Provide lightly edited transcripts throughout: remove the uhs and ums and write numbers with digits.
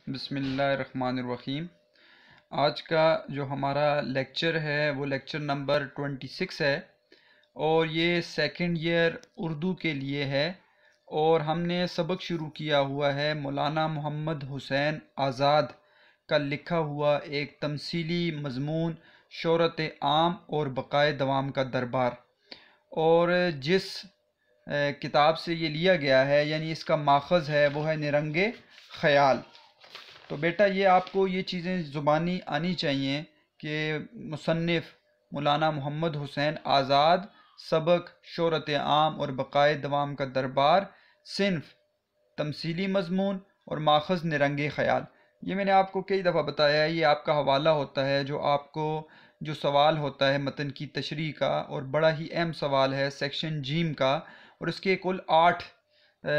بسم اللہ الرحمن الرحیم۔ آج کا جو ہمارا لیکچر ہے وہ لیکچر نمبر 26 ہے، اور یہ سیکنڈ ایئر اردو کے لیے ہے، اور ہم نے سبق شروع کیا ہوا ہے مولانا محمد حسین آزاد کا لکھا ہوا ایک تمثیلی مضمون شہرت عام اور بقائے دوام کا دربار، اور جس کتاب سے یہ لیا گیا ہے یعنی اس کا ماخذ ہے وہ ہے نرنگ خیال۔ تو بیٹا یہ آپ کو یہ چیزیں زبانی آنی چاہیے کہ مصنف مولانا محمد حسین آزاد، سبق شہرت عام اور بقائے دوام کا دربار، صنف تمثیلی مضمون اور ماخذ نرنگ خیال۔ یہ میں نے آپ کو کئی دفعہ بتایا ہے، یہ آپ کا حوالہ ہوتا ہے جو آپ کو جو سوال ہوتا ہے متن کی تشریح کا، اور بڑا ہی اہم سوال ہے سیکشن جیم کا، اور اس کے کل 8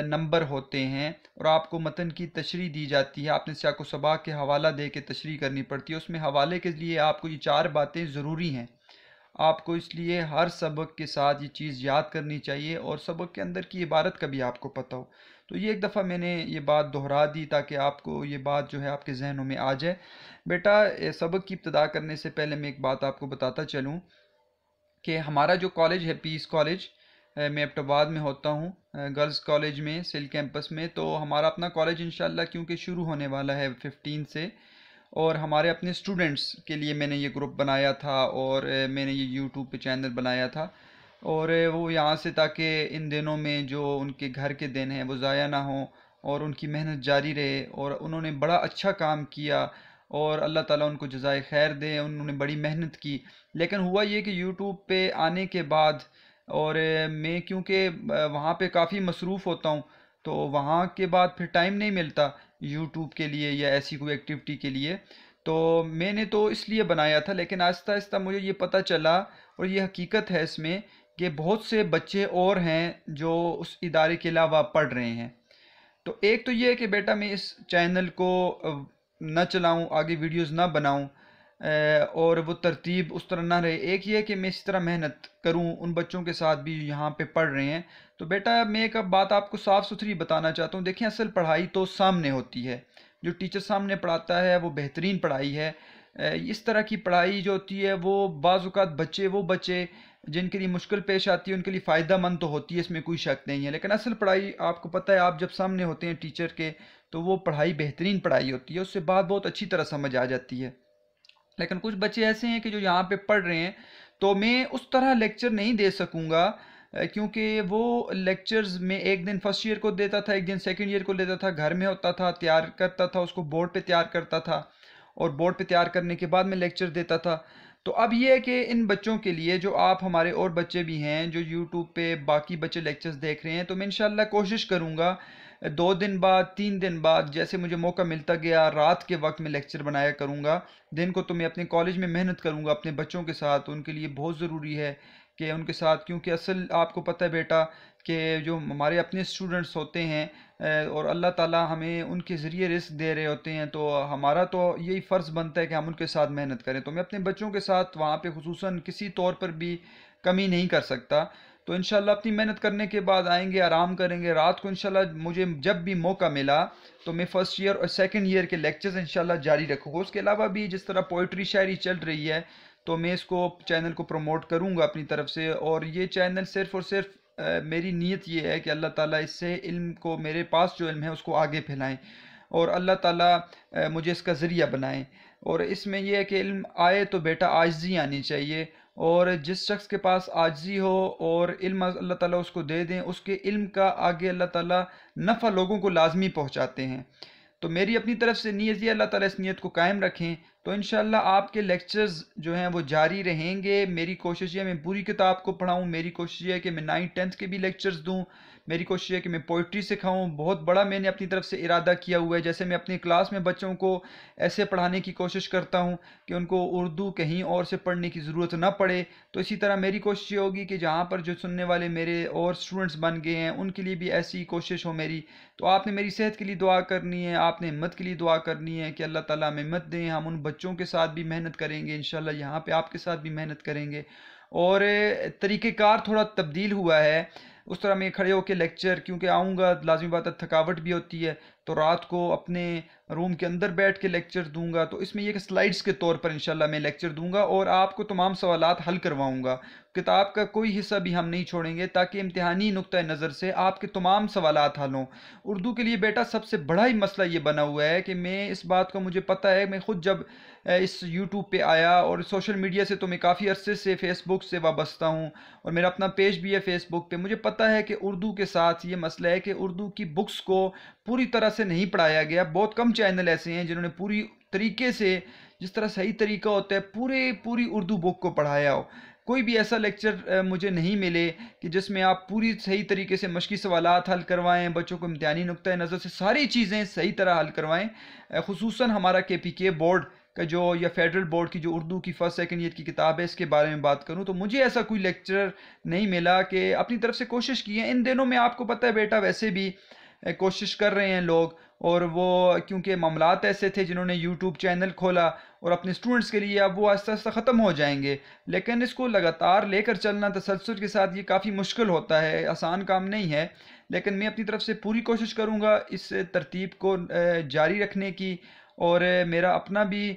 نمبر ہوتے ہیں، اور آپ کو متن کی تشریح دی جاتی ہے، آپ نے سیاق و سباق کے حوالہ دے کے تشریح کرنی پڑتی ہے۔ اس میں حوالے کے لیے آپ کو یہ 4 باتیں ضروری ہیں، آپ کو اس لیے ہر سبق کے ساتھ یہ چیز یاد کرنی چاہیے، اور سبق کے اندر کی عبارت کا بھی آپ کو پتہ ہو۔ تو یہ ایک دفعہ میں نے یہ بات دہرا دی تاکہ آپ کو یہ بات جو ہے آپ کے ذہنوں میں آ جائے۔ بیٹا سبق کی ابتدا کرنے سے پہلے میں ایک بات آپ کو بتاتا چلوں کہ ہمارا جو کالج ہے پیس کالج، میں ایبٹ آباد میں ہوتا ہوں، گرلز کالج میں سل کیمپس میں، تو ہمارا اپنا کالج انشاءاللہ کیونکہ شروع ہونے والا ہے 15 سے، اور ہمارے اپنے اسٹوڈنٹس کے لیے میں نے یہ گروپ بنایا تھا، اور میں نے یہ یوٹیوب پہ چینل بنایا تھا، اور وہ یہاں سے تاکہ ان دنوں میں جو ان کے گھر کے دن ہیں وہ ضائع نہ ہوں، اور ان کی محنت جاری رہے، اور انہوں نے بڑا اچھا کام کیا، اور اللہ تعالیٰ ان کو جزائے خیر دے، انہوں نے بڑی محنت کی۔ لیکن ہوا یہ کہ یوٹیوب پہ آنے کے بعد، اور میں کیونکہ وہاں پہ کافی مصروف ہوتا ہوں، تو وہاں کے بعد پھر ٹائم نہیں ملتا یوٹیوب کے لیے یا ایسی کوئی ایکٹیویٹی کے لیے، تو میں نے تو اس لیے بنایا تھا، لیکن آہستہ آہستہ مجھے یہ پتہ چلا، اور یہ حقیقت ہے اس میں، کہ بہت سے بچے اور ہیں جو اس ادارے کے علاوہ پڑھ رہے ہیں۔ تو ایک تو یہ ہے کہ بیٹا میں اس چینل کو نہ چلاؤں، آگے ویڈیوز نہ بناؤں، اور وہ ترتیب اس طرح نہ رہے۔ ایک یہ ہے کہ میں اس طرح محنت کروں ان بچوں کے ساتھ بھی یہاں پہ پڑھ رہے ہیں۔ تو بیٹا میں ایک بات آپ کو صاف ستھری بتانا چاہتا ہوں، دیکھیں اصل پڑھائی تو سامنے ہوتی ہے، جو ٹیچر سامنے پڑھاتا ہے وہ بہترین پڑھائی ہے۔ اس طرح کی پڑھائی جو ہوتی ہے وہ بعض اوقات وہ بچے جن کے لیے مشکل پیش آتی ہے ان کے لیے فائدہ مند تو ہوتی ہے، اس میں کوئی شک نہیں ہے، لیکن اصل پڑھائی آپ کو پتہ ہے، آپ جب سامنے ہوتے ہیں ٹیچر کے تو وہ پڑھائی بہترین پڑھائی ہوتی ہے، اس سے بات بہت اچھی طرح سمجھ آ جاتی ہے۔ لیکن کچھ بچے ایسے ہیں کہ جو یہاں پہ پڑھ رہے ہیں، تو میں اس طرح لیکچر نہیں دے سکوں گا، کیونکہ وہ لیکچرز میں ایک دن فرسٹ ایئر کو دیتا تھا، ایک دن سیکنڈ ایئر کو لیتا تھا، گھر میں ہوتا تھا، تیار کرتا تھا، اس کو بورڈ پہ تیار کرتا تھا، اور بورڈ پہ تیار کرنے کے بعد میں لیکچر دیتا تھا۔ تو اب یہ ہے کہ ان بچوں کے لیے جو آپ ہمارے اور بچے بھی ہیں جو یوٹیوب پہ باقی بچے لیکچرز دیکھ رہے ہیں، تو میں انشاءاللہ کوشش کروں گا 2 دن بعد 3 دن بعد جیسے مجھے موقع ملتا گیا رات کے وقت میں لیکچر بنایا کروں گا۔ دن کو تو میں اپنے کالج میں محنت کروں گا اپنے بچوں کے ساتھ، ان کے لیے بہت ضروری ہے کہ ان کے ساتھ، کیونکہ اصل آپ کو پتہ ہے بیٹا کہ جو ہمارے اپنے اسٹوڈنٹس ہوتے ہیں، اور اللہ تعالیٰ ہمیں ان کے ذریعے رزق دے رہے ہوتے ہیں، تو ہمارا تو یہی فرض بنتا ہے کہ ہم ان کے ساتھ محنت کریں۔ تو میں اپنے بچوں کے ساتھ وہاں پہ خصوصاً کسی طور پر بھی کمی نہیں کر سکتا۔ تو انشاءاللہ اپنی محنت کرنے کے بعد آئیں گے، آرام کریں گے، رات کو انشاءاللہ مجھے جب بھی موقع ملا تو میں فرسٹ ایئر اور سیکنڈ ایئر کے لیکچرز انشاءاللہ جاری رکھوں گا۔ اس کے علاوہ بھی جس طرح پوئٹری شاعری چل رہی ہے تو میں اس کو چینل کو پروموٹ کروں گا اپنی طرف سے، اور یہ چینل صرف اور صرف میری نیت یہ ہے کہ اللہ تعالیٰ اس سے علم کو، میرے پاس جو علم ہے اس کو آگے پھیلائیں، اور اللہ تعالیٰ مجھے اس کا ذریعہ بنائیں۔ اور اس میں یہ ہے کہ علم آئے تو بیٹا عاجزی آنی چاہیے، اور جس شخص کے پاس عاجزی ہو اور علم اللہ تعالیٰ اس کو دے دیں، اس کے علم کا آگے اللہ تعالیٰ نفع لوگوں کو لازمی پہنچاتے ہیں۔ تو میری اپنی طرف سے نیت یہ، اللہ تعالیٰ اس نیت کو قائم رکھیں، تو انشاءاللہ آپ کے لیکچرز جو ہیں وہ جاری رہیں گے۔ میری کوشش یہ ہے میں پوری کتاب کو پڑھاؤں، میری کوشش یہ ہے کہ میں 9th 10th کے بھی لیکچرز دوں، میری کوشش یہ ہے کہ میں پوئٹری سکھاؤں۔ بہت بڑا میں نے اپنی طرف سے ارادہ کیا ہوا ہے، جیسے میں اپنی کلاس میں بچوں کو ایسے پڑھانے کی کوشش کرتا ہوں کہ ان کو اردو کہیں اور سے پڑھنے کی ضرورت نہ پڑے، تو اسی طرح میری کوشش یہ ہوگی کہ جہاں پر جو سننے والے میرے اور اسٹوڈنٹس بن گئے ہیں ان کے لیے بھی ایسی کوشش ہو میری۔ تو آپ نے میری صحت کے لیے دعا کرنی ہے، آپ نے ہمت کے لیے دعا کرنی ہے کہ اللہ تعالیٰ ہمیں ہمت دیں، ہم ان بچوں کے ساتھ بھی محنت کریں گے، انشاءاللہ یہاں پہ آپ کے ساتھ بھی محنت کریں گے۔ اور طریقہ کار تھوڑا تبدیل ہوا ہے، اس طرح میں کھڑے ہو کے لیکچر، کیونکہ آؤں گا لازمی بات ہے تھکاوٹ بھی ہوتی ہے، تو رات کو اپنے روم کے اندر بیٹھ کے لیکچر دوں گا، تو اس میں یہ کہ سلائڈز کے طور پر انشاءاللہ میں لیکچر دوں گا اور آپ کو تمام سوالات حل کرواؤں گا. کتاب کا کوئی حصہ بھی ہم نہیں چھوڑیں گے تاکہ امتحانی نقطہ نظر سے آپ کے تمام سوالات حل ہوں. اردو کے لیے بیٹا سب سے بڑا ہی مسئلہ یہ بنا ہوا ہے کہ میں اس بات کو مجھے پتہ ہے، میں خود جب اس یوٹیوب پہ آیا اور سوشل میڈیا سے تو میں کافی عرصے سے فیس بک سے وابستہ ہوں اور میرا اپنا پیج بھی ہے فیس بک پہ. مجھے پتہ ہے کہ اردو کے ساتھ یہ مسئلہ ہے کہ اردو کی بکس کو پوری طرح سے نہیں پڑھایا گیا. بہت کم چینل ایسے ہیں جنہوں نے پوری طریقے سے، جس طرح صحیح طریقہ ہوتا ہے، پوری اردو بک کو پڑھایا ہو. کوئی بھی ایسا لیکچر مجھے نہیں ملے کہ جس میں آپ پوری صحیح طریقے سے مشقی سوالات حل کروائیں، بچوں کو امتحانی نقطہ نظر سے ساری چیزیں صحیح طرح حل کروائیں. خصوصاً ہمارا KPK بورڈ کا جو، یا فیڈرل بورڈ کی جو اردو کی فرسٹ سیکنڈ ایئر کی کتاب ہے، اس کے بارے میں بات کروں تو مجھے ایسا کوئی لیکچر نہیں ملا. کہ اپنی طرف سے کوشش کی ہے ان دنوں میں، آپ کو پتہ ہے بیٹا ویسے بھی کوشش کر رہے ہیں لوگ، اور وہ کیونکہ معاملات ایسے تھے جنہوں نے یوٹیوب چینل کھولا اور اپنے سٹوڈنٹس کے لیے، اب وہ آہستہ آہستہ ختم ہو جائیں گے. لیکن اس کو لگاتار لے کر چلنا تسلسل کے ساتھ یہ کافی مشکل ہوتا ہے، آسان کام نہیں ہے. لیکن میں اپنی طرف سے پوری کوشش کروں گا اس ترتیب کو جاری رکھنے کی، اور میرا اپنا بھی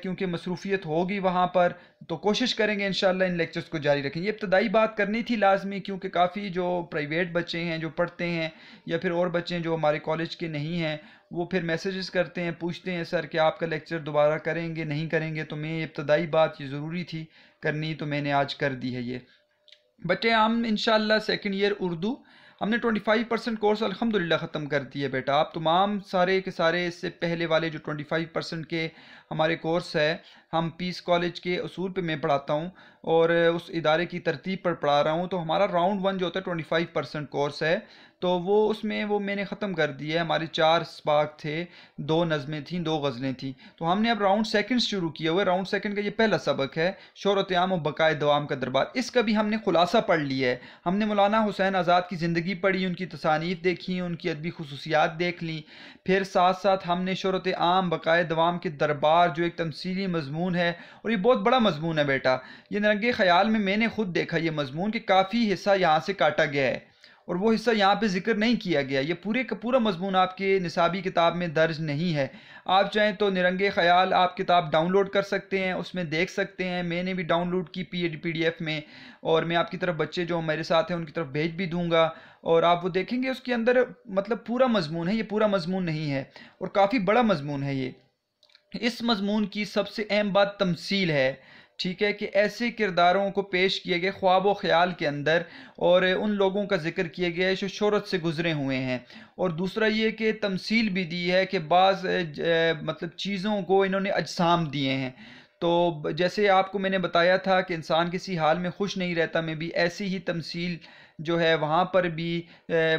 کیونکہ مصروفیت ہوگی وہاں پر، تو کوشش کریں گے انشاءاللہ ان لیکچرز کو جاری رکھیں. یہ ابتدائی بات کرنی تھی لازمی، کیونکہ کافی جو پرائیویٹ بچے ہیں جو پڑھتے ہیں، یا پھر اور بچے ہیں جو ہمارے کالج کے نہیں ہیں، وہ پھر میسیجز کرتے ہیں، پوچھتے ہیں سر کہ آپ کا لیکچر دوبارہ کریں گے نہیں کریں گے. تو میں ابتدائی بات یہ ضروری تھی کرنی، تو میں نے آج کر دی ہے. یہ بچے ہم انشاءاللہ سیکنڈ ایئر اردو ہم نے 25% کورس الحمدللہ ختم کر دی ہے بیٹا. آپ تمام سارے کے سارے اس سے پہلے والے جو 25% کے ہمارے کورس ہے، ہم پیس کالج کے اصول پہ میں پڑھاتا ہوں اور اس ادارے کی ترتیب پر پڑھا رہا ہوں. تو ہمارا راؤنڈ 1 جو ہوتا ہے 25% کورس ہے، تو وہ اس میں میں نے ختم کر دی ہے. ہمارے 4 اسباق تھے، 2 نظمیں تھیں، 2 غزلیں تھیں. تو ہم نے اب راؤنڈ سیکنڈ شروع کیا ہوا ہے. راؤنڈ سیکنڈ کا یہ پہلا سبق ہے، شہرت عام و بقائے دوام کا دربار. اس کا بھی ہم نے خلاصہ پڑھ لیا ہے. ہم نے مولانا حسین آزاد کی زندگی پڑھی، ان کی تصانیف دیکھی، ان کی ادبی خصوصیات دیکھ لیں. پھر ساتھ ساتھ ہم نے شہرت عام بقائے دوام کے دربار جو ایک تمثیلی مضمون ہے، اور یہ بہت بڑا مضمون ہے بیٹا. یہ نرنگے خیال میں نے خود دیکھا یہ مضمون کہ کافی حصہ یہاں سے کاٹا گیا ہے اور وہ حصہ یہاں پہ ذکر نہیں کیا گیا. یہ پورے کا پورا مضمون آپ کے نصابی کتاب میں درج نہیں ہے. آپ چاہیں تو نرنگے خیال آپ کتاب ڈاؤن لوڈ کر سکتے ہیں، اس میں دیکھ سکتے ہیں. میں نے بھی ڈاؤن لوڈ کی PDF میں، اور میں آپ کی طرف بچے جو میرے ساتھ ہیں ان کی طرف بھیج بھی دوں گا، اور آپ وہ دیکھیں گے. اس کے اندر مطلب پورا مضمون ہے، یہ پورا مضمون نہیں ہے اور کافی بڑا مضمون ہے. یہ اس مضمون کی سب سے اہم بات تمثیل ہے، ٹھیک ہے، کہ ایسے کرداروں کو پیش کیے گئے خواب و خیال کے اندر، اور ان لوگوں کا ذکر کیا گیا ہے جو شہرت سے گزرے ہوئے ہیں. اور دوسرا یہ کہ تمثیل بھی دی ہے کہ بعض مطلب چیزوں کو انہوں نے اجسام دیے ہیں. تو جیسے آپ کو میں نے بتایا تھا کہ انسان کسی حال میں خوش نہیں رہتا، میں بھی ایسی ہی تمثیل جو ہے وہاں پر بھی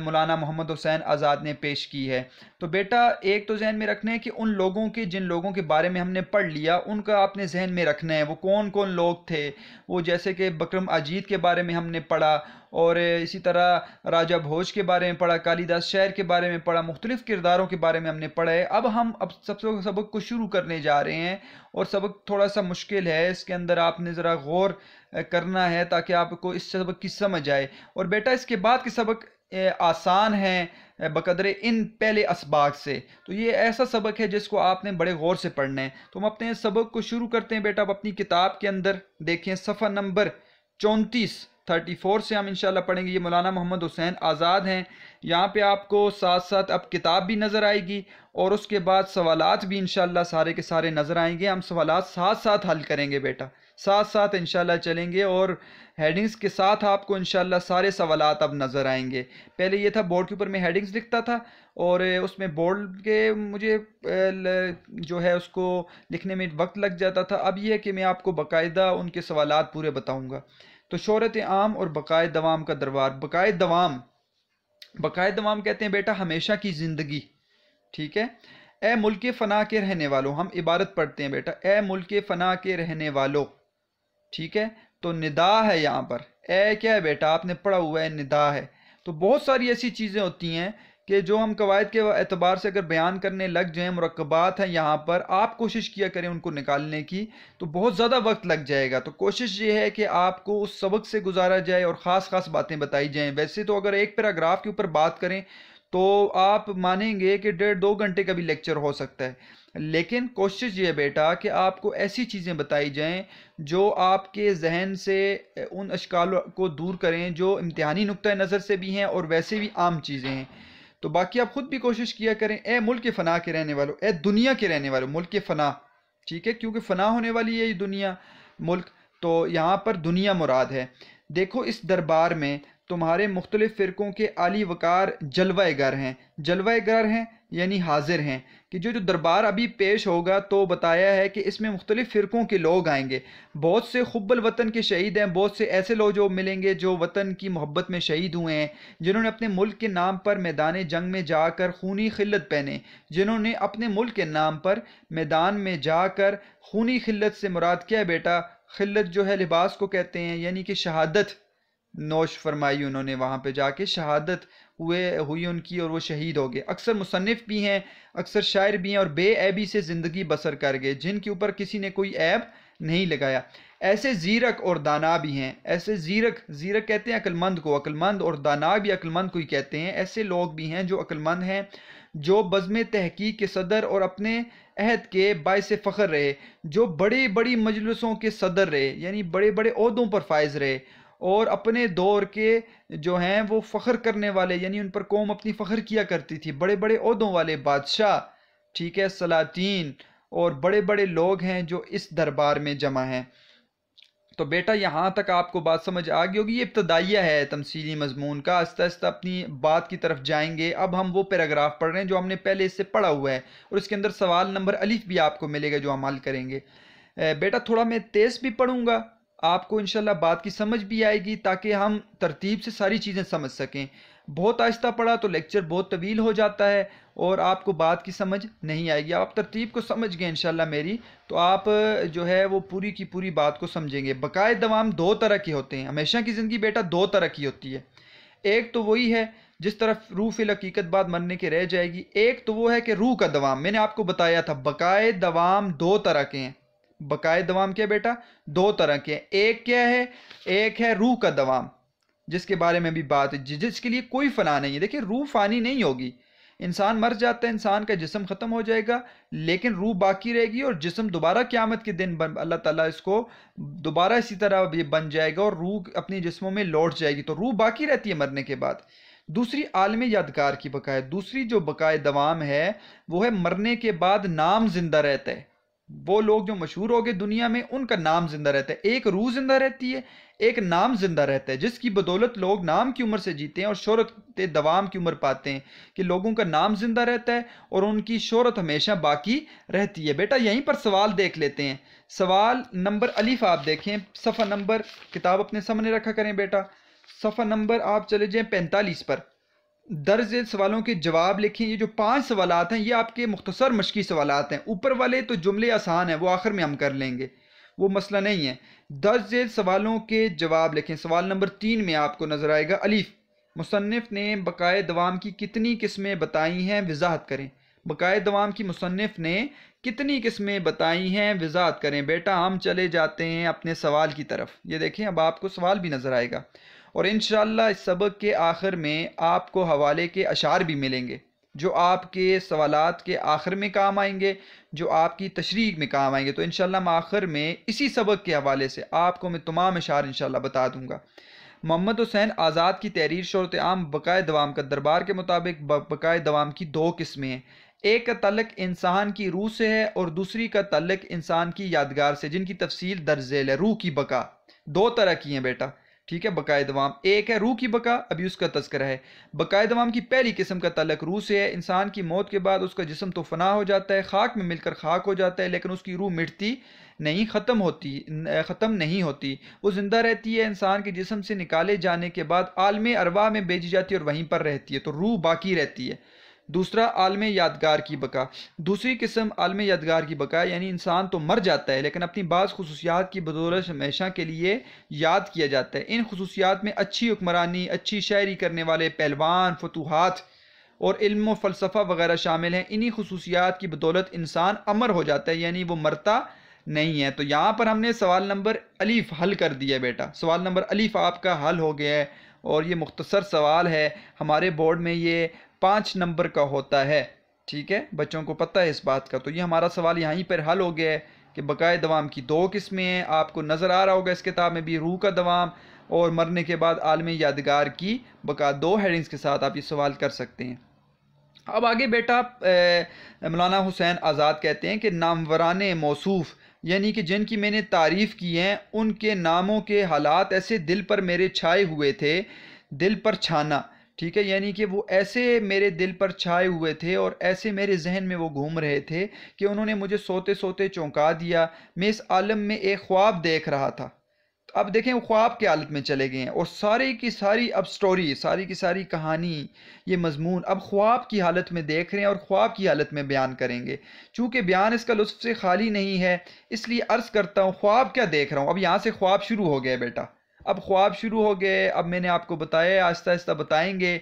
مولانا محمد حسین آزاد نے پیش کی ہے. تو بیٹا ایک تو ذہن میں رکھنا ہے کہ ان لوگوں کے، جن لوگوں کے بارے میں ہم نے پڑھ لیا، ان کا آپ نے ذہن میں رکھنا ہے وہ کون کون لوگ تھے. وہ جیسے کہ بکرم اجیت کے بارے میں ہم نے پڑھا، اور اسی طرح راجہ بھوج کے بارے میں پڑھا، کالی داس شعر کے بارے میں پڑھا، مختلف کرداروں کے بارے میں ہم نے پڑھا ہے. اب ہم سبق کو شروع کرنے جا رہے ہیں، اور سبق تھوڑا سا مشکل ہے. اس کے اندر آپ نے ذرا غور کرنا ہے تاکہ آپ کو اس سبق کی سمجھ آئے. اور بیٹا اس کے بعد کے سبق آسان ہیں بقدر ان پہلے اسباق سے. تو یہ ایسا سبق ہے جس کو آپ نے بڑے غور سے پڑھنا ہے. تو ہم اپنے سبق کو شروع کرتے ہیں بیٹا. اب اپنی کتاب کے اندر دیکھیں صفحہ نمبر 34 سے ہم انشاءاللہ پڑھیں گے. یہ مولانا محمد حسین آزاد ہیں. یہاں پہ آپ کو ساتھ ساتھ اب کتاب بھی نظر آئے گی، اور اس کے بعد سوالات بھی انشاءاللہ سارے کے سارے نظر آئیں گے. ہم سوالات ساتھ ساتھ حل کریں گے بیٹا، ساتھ ساتھ انشاءاللہ چلیں گے، اور ہیڈنگز کے ساتھ آپ کو انشاءاللہ سارے سوالات اب نظر آئیں گے. پہلے یہ تھا بورڈ کے اوپر میں ہیڈنگز لکھتا تھا، اور اس میں بورڈ کے مجھے جو ہے اس کو لکھنے میں وقت لگ جاتا تھا. اب یہ ہے کہ میں آپ کو باقاعدہ ان کے سوالات پورے بتاؤں گا. تو شہرت عام اور بقائے دوام کا دربار. بقائے دوام کہتے ہیں بیٹا ہمیشہ کی زندگی، ٹھیک ہے. اے ملک فنا کے رہنے والوں، ہم عبارت پڑھتے ہیں بیٹا، اے ملک فنا کے رہنے والوں، ٹھیک ہے. تو ندا ہے یہاں پر. اے کیا ہے بیٹا، آپ نے پڑھا ہوا ہے ندا ہے. تو بہت ساری ایسی چیزیں ہوتی ہیں کہ جو ہم قواعد کے اعتبار سے اگر بیان کرنے لگ جائیں، مرکبات ہیں یہاں پر، آپ کوشش کیا کریں ان کو نکالنے کی، تو بہت زیادہ وقت لگ جائے گا. تو کوشش یہ ہے کہ آپ کو اس سبق سے گزارا جائے اور خاص خاص باتیں بتائی جائیں. ویسے تو اگر ایک پیراگراف کے اوپر بات کریں تو آپ مانیں گے کہ 1.5-2 گھنٹے کا بھی لیکچر ہو سکتا ہے، لیکن کوشش یہ بیٹا کہ آپ کو ایسی چیزیں بتائی جائیں جو آپ کے ذہن سے ان اشکال کو دور کریں جو امتحانی نقطہ نظر سے بھی ہیں اور ویسے بھی عام چیزیں ہیں. تو باقی آپ خود بھی کوشش کیا کریں. اے ملک فنا کے رہنے والوں، اے دنیا کے رہنے والوں، ملک فنا، ٹھیک ہے، کیونکہ فنا ہونے والی ہے یہ دنیا، ملک، تو یہاں پر دنیا مراد ہے. دیکھو اس دربار میں تمہارے مختلف فرقوں کے عالی وقار جلوہ گر ہیں. جلوہ گر ہیں یعنی حاضر ہیں، کہ جو دربار ابھی پیش ہوگا تو بتایا ہے کہ اس میں مختلف فرقوں کے لوگ آئیں گے. بہت سے حب الوطن کے شہید ہیں، بہت سے ایسے لوگ جو ملیں گے جو وطن کی محبت میں شہید ہوئے ہیں، جنہوں نے اپنے ملک کے نام پر میدان جنگ میں جا کر خونی خلت پہنے، جنہوں نے اپنے ملک کے نام پر میدان میں جا کر خونی خلت سے مراد کیا ہے بیٹا؟ خلت جو ہے لباس کو کہتے ہیں، یعنی کہ شہادت نوش فرمائی، انہوں نے وہاں پہ جا کے شہادت ہوئی ان کی اور وہ شہید ہو گئے. اکثر مصنف بھی ہیں، اکثر شاعر بھی ہیں، اور بے عیبی سے زندگی بسر کر گئے، جن کے اوپر کسی نے کوئی عیب نہیں لگایا. ایسے زیرک اور دانا بھی ہیں. ایسے زیرک کہتے ہیں عقل مند کو، عقل مند، اور دانا بھی عقل مند کو ہی کہتے ہیں. ایسے لوگ بھی ہیں جو عقل مند ہیں، جو بزم تحقیق کے صدر اور اپنے عہد کے باعث فخر رہے، جو بڑی بڑی مجلسوں کے صدر رہے، یعنی بڑے بڑے عہدوں پر فائز رہے، اور اپنے دور کے جو ہیں وہ فخر کرنے والے، یعنی ان پر قوم اپنی فخر کیا کرتی تھی، بڑے بڑے عہدوں والے بادشاہ، ٹھیک ہے، سلاطین اور بڑے بڑے لوگ ہیں جو اس دربار میں جمع ہیں. تو بیٹا یہاں تک آپ کو بات سمجھ آ گئی ہوگی. یہ ابتدائیہ ہے تمثیلی مضمون کا، آہستہ آہستہ اپنی بات کی طرف جائیں گے. اب ہم وہ پیراگراف پڑھ رہے ہیں جو ہم نے پہلے اس سے پڑھا ہوا ہے، اور اس کے اندر سوال نمبر الف بھی آپ کو ملے گا جو ہم حل کریں گے. بیٹا تھوڑا میں تیز بھی پڑھوں گا، آپ کو انشاءاللہ بات کی سمجھ بھی آئے گی تاکہ ہم ترتیب سے ساری چیزیں سمجھ سکیں. بہت آہستہ پڑھا تو لیکچر بہت طویل ہو جاتا ہے اور آپ کو بات کی سمجھ نہیں آئے گی. آپ ترتیب کو سمجھ گئے انشاءاللہ میری، تو آپ جو ہے وہ پوری کی پوری بات کو سمجھیں گے. بقائے دوام دو طرح کے ہوتے ہیں. ہمیشہ کی زندگی بیٹا دو طرح کی ہوتی ہے. ایک تو وہی ہے جس طرف روح فی الحقیقت بعد مرنے کے رہ جائے گی. ایک تو وہ ہے کہ روح کا دوام. میں نے آپ کو بتایا تھا بقائے دوام دو طرح کے ہیں. بقائے دوام کیا بیٹا؟ دو طرح کے ہیں. ایک کیا ہے؟ ایک ہے روح کا دوام، جس کے بارے میں بھی بات ہے، جس کے لیے کوئی فنا نہیں ہے. دیکھیں روح فانی نہیں ہوگی. انسان مر جاتا ہے، انسان کا جسم ختم ہو جائے گا، لیکن روح باقی رہے گی، اور جسم دوبارہ قیامت کے دن اللہ تعالیٰ اس کو دوبارہ اسی طرح بن جائے گا اور روح اپنی جسموں میں لوٹ جائے گی. تو روح باقی رہتی ہے مرنے کے بعد. دوسری عالم یادگار کی بقا ہے. دوسری جو بقائے دوام ہے وہ ہے مرنے کے بعد نام زندہ رہتا ہے. وہ لوگ جو مشہور ہو گئے دنیا میں ان کا نام زندہ رہتا ہے. ایک روح زندہ رہتی ہے، ایک نام زندہ رہتا ہے، جس کی بدولت لوگ نام کی عمر سے جیتے ہیں اور شہرت دوام کی عمر پاتے ہیں، کہ لوگوں کا نام زندہ رہتا ہے اور ان کی شہرت ہمیشہ باقی رہتی ہے. بیٹا یہیں پر سوال دیکھ لیتے ہیں. سوال نمبر الف آپ دیکھیں، صفحہ نمبر، کتاب اپنے سامنے رکھا کریں بیٹا، صفحہ نمبر آپ چلے جائیں 45 پر. درج ذیل سوالوں کے جواب لکھیں. یہ جو 5 سوالات ہیں یہ آپ کے مختصر مشقی سوالات ہیں. اوپر والے تو جملے آسان ہیں، وہ آخر میں ہم کر لیں گے، وہ مسئلہ نہیں ہے. درج ذیل سوالوں کے جواب لکھیں. سوال نمبر 3 میں آپ کو نظر آئے گا الف. مصنف نے بقائے دوام کی کتنی قسمیں بتائی ہیں وضاحت کریں. بقائے دوام کی مصنف نے کتنی قسمیں بتائی ہیں وضاحت کریں. بیٹا ہم چلے جاتے ہیں اپنے سوال کی طرف. یہ دیکھیں اب آپ کو سوال بھی نظر آئے گا، اور انشاءاللہ اس سبق کے آخر میں آپ کو حوالے کے اشعار بھی ملیں گے جو آپ کے سوالات کے آخر میں کام آئیں گے، جو آپ کی تشریح میں کام آئیں گے. تو انشاءاللہ میں آخر میں اسی سبق کے حوالے سے آپ کو میں تمام اشعار انشاءاللہ بتا دوں گا. محمد حسین آزاد کی تحریر شرط عام بقائے دوام کا. دربار کے مطابق بقائے دوام کی 2 قسمیں ہیں. ایک کا تعلق انسان کی روح سے ہے اور دوسری کا تعلق انسان کی یادگار سے، جن کی تفصیل درج ذیل ہے. روح کی بقا 2 طرح کی ہیں بیٹا، ٹھیک ہے. بقائے دوام ایک ہے روح کی بقا، ابھی اس کا تذکرہ ہے. بقائے دوام کی پہلی قسم کا تعلق روح سے ہے. انسان کی موت کے بعد اس کا جسم تو فنا ہو جاتا ہے، خاک میں مل کر خاک ہو جاتا ہے، لیکن اس کی روح مٹتی نہیں، ختم نہیں ہوتی، وہ زندہ رہتی ہے. انسان کے جسم سے نکالے جانے کے بعد عالم ارواح میں بھیجی جاتی ہے اور وہیں پر رہتی ہے، تو روح باقی رہتی ہے. دوسرا عالم یادگار کی بقا. دوسری قسم عالم یادگار کی بقا، یعنی انسان تو مر جاتا ہے لیکن اپنی بعض خصوصیات کی بدولت ہمیشہ کے لیے یاد کیا جاتا ہے. ان خصوصیات میں اچھی حکمرانی، اچھی شاعری کرنے والے پہلوان، فتوحات اور علم و فلسفہ وغیرہ شامل ہیں۔ انہی خصوصیات کی بدولت انسان امر ہو جاتا ہے، یعنی وہ مرتا نہیں ہے۔ تو یہاں پر ہم نے سوال نمبر الف حل کر دیا بیٹا، سوال نمبر الف آپ کا حل ہو گیا ہے، اور یہ مختصر سوال ہے، ہمارے بورڈ میں یہ 5 نمبر کا ہوتا ہے، ٹھیک ہے، بچوں کو پتہ ہے اس بات کا۔ تو یہ ہمارا سوال یہیں پر حل ہو گیا ہے کہ بقائے دوام کی 2 قسمیں ہیں، آپ کو نظر آ رہا ہوگا اس کتاب میں بھی، روح کا دوام اور مرنے کے بعد عالم یادگار کی بقا۔ 2 ہیڈنگز کے ساتھ آپ یہ سوال کر سکتے ہیں۔ اب آگے بیٹا مولانا حسین آزاد کہتے ہیں کہ ناموران موصوف، یعنی کہ جن کی میں نے تعریف کی ہیں، ان کے ناموں کے حالات ایسے دل پر میرے چھائے ہوئے تھے، دل پر چھانا، ٹھیک ہے، یعنی کہ وہ ایسے میرے دل پر چھائے ہوئے تھے اور ایسے میرے ذہن میں وہ گھوم رہے تھے کہ انہوں نے مجھے سوتے سوتے چونکا دیا۔ میں اس عالم میں ایک خواب دیکھ رہا تھا۔ اب دیکھیں وہ خواب کی حالت میں چلے گئے ہیں، اور ساری کی ساری اب سٹوری، ساری کی ساری کہانی، یہ مضمون اب خواب کی حالت میں دیکھ رہے ہیں اور خواب کی حالت میں بیان کریں گے۔ چونکہ بیان اس کا لطف سے خالی نہیں ہے، اس لیے عرض کرتا ہوں خواب کیا دیکھ رہا ہوں۔ اب یہاں سے خواب شروع ہو گئے بیٹا، اب خواب شروع ہو گئے۔ اب میں نے آپ کو بتایا، آہستہ آہستہ بتائیں گے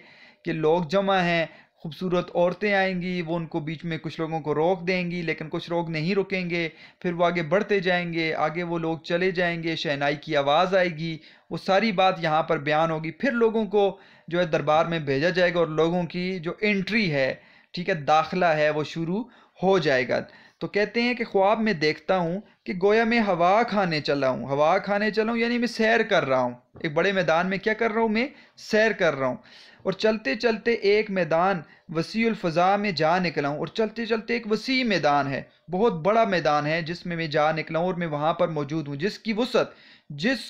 کہ لوگ جمع ہیں، خوبصورت عورتیں آئیں گی، وہ ان کو بیچ میں کچھ لوگوں کو روک دیں گی، لیکن کچھ لوگ نہیں رکیں گے، پھر وہ آگے بڑھتے جائیں گے، آگے وہ لوگ چلے جائیں گے، شہنائی کی آواز آئے گی، وہ ساری بات یہاں پر بیان ہوگی، پھر لوگوں کو جو ہے دربار میں بھیجا جائے گا، اور لوگوں کی جو انٹری ہے، ٹھیک ہے، داخلہ ہے، وہ شروع ہو جائے گا۔ تو کہتے ہیں کہ خواب میں دیکھتا ہوں کہ گویا میں ہوا کھانے چلا ہوں، ہوا کھانے چلا ہوں یعنی میں سیر کر رہا ہوں، ایک بڑے میدان میں کیا کر رہا ہوں، میں سیر کر رہا ہوں، اور چلتے چلتے ایک میدان وسیع الفضا میں جا نکلا ہوں، اور چلتے چلتے ایک وسیع میدان ہے، بہت بڑا میدان ہے جس میں جا نکلا ہوں، اور میں وہاں پر موجود ہوں، جس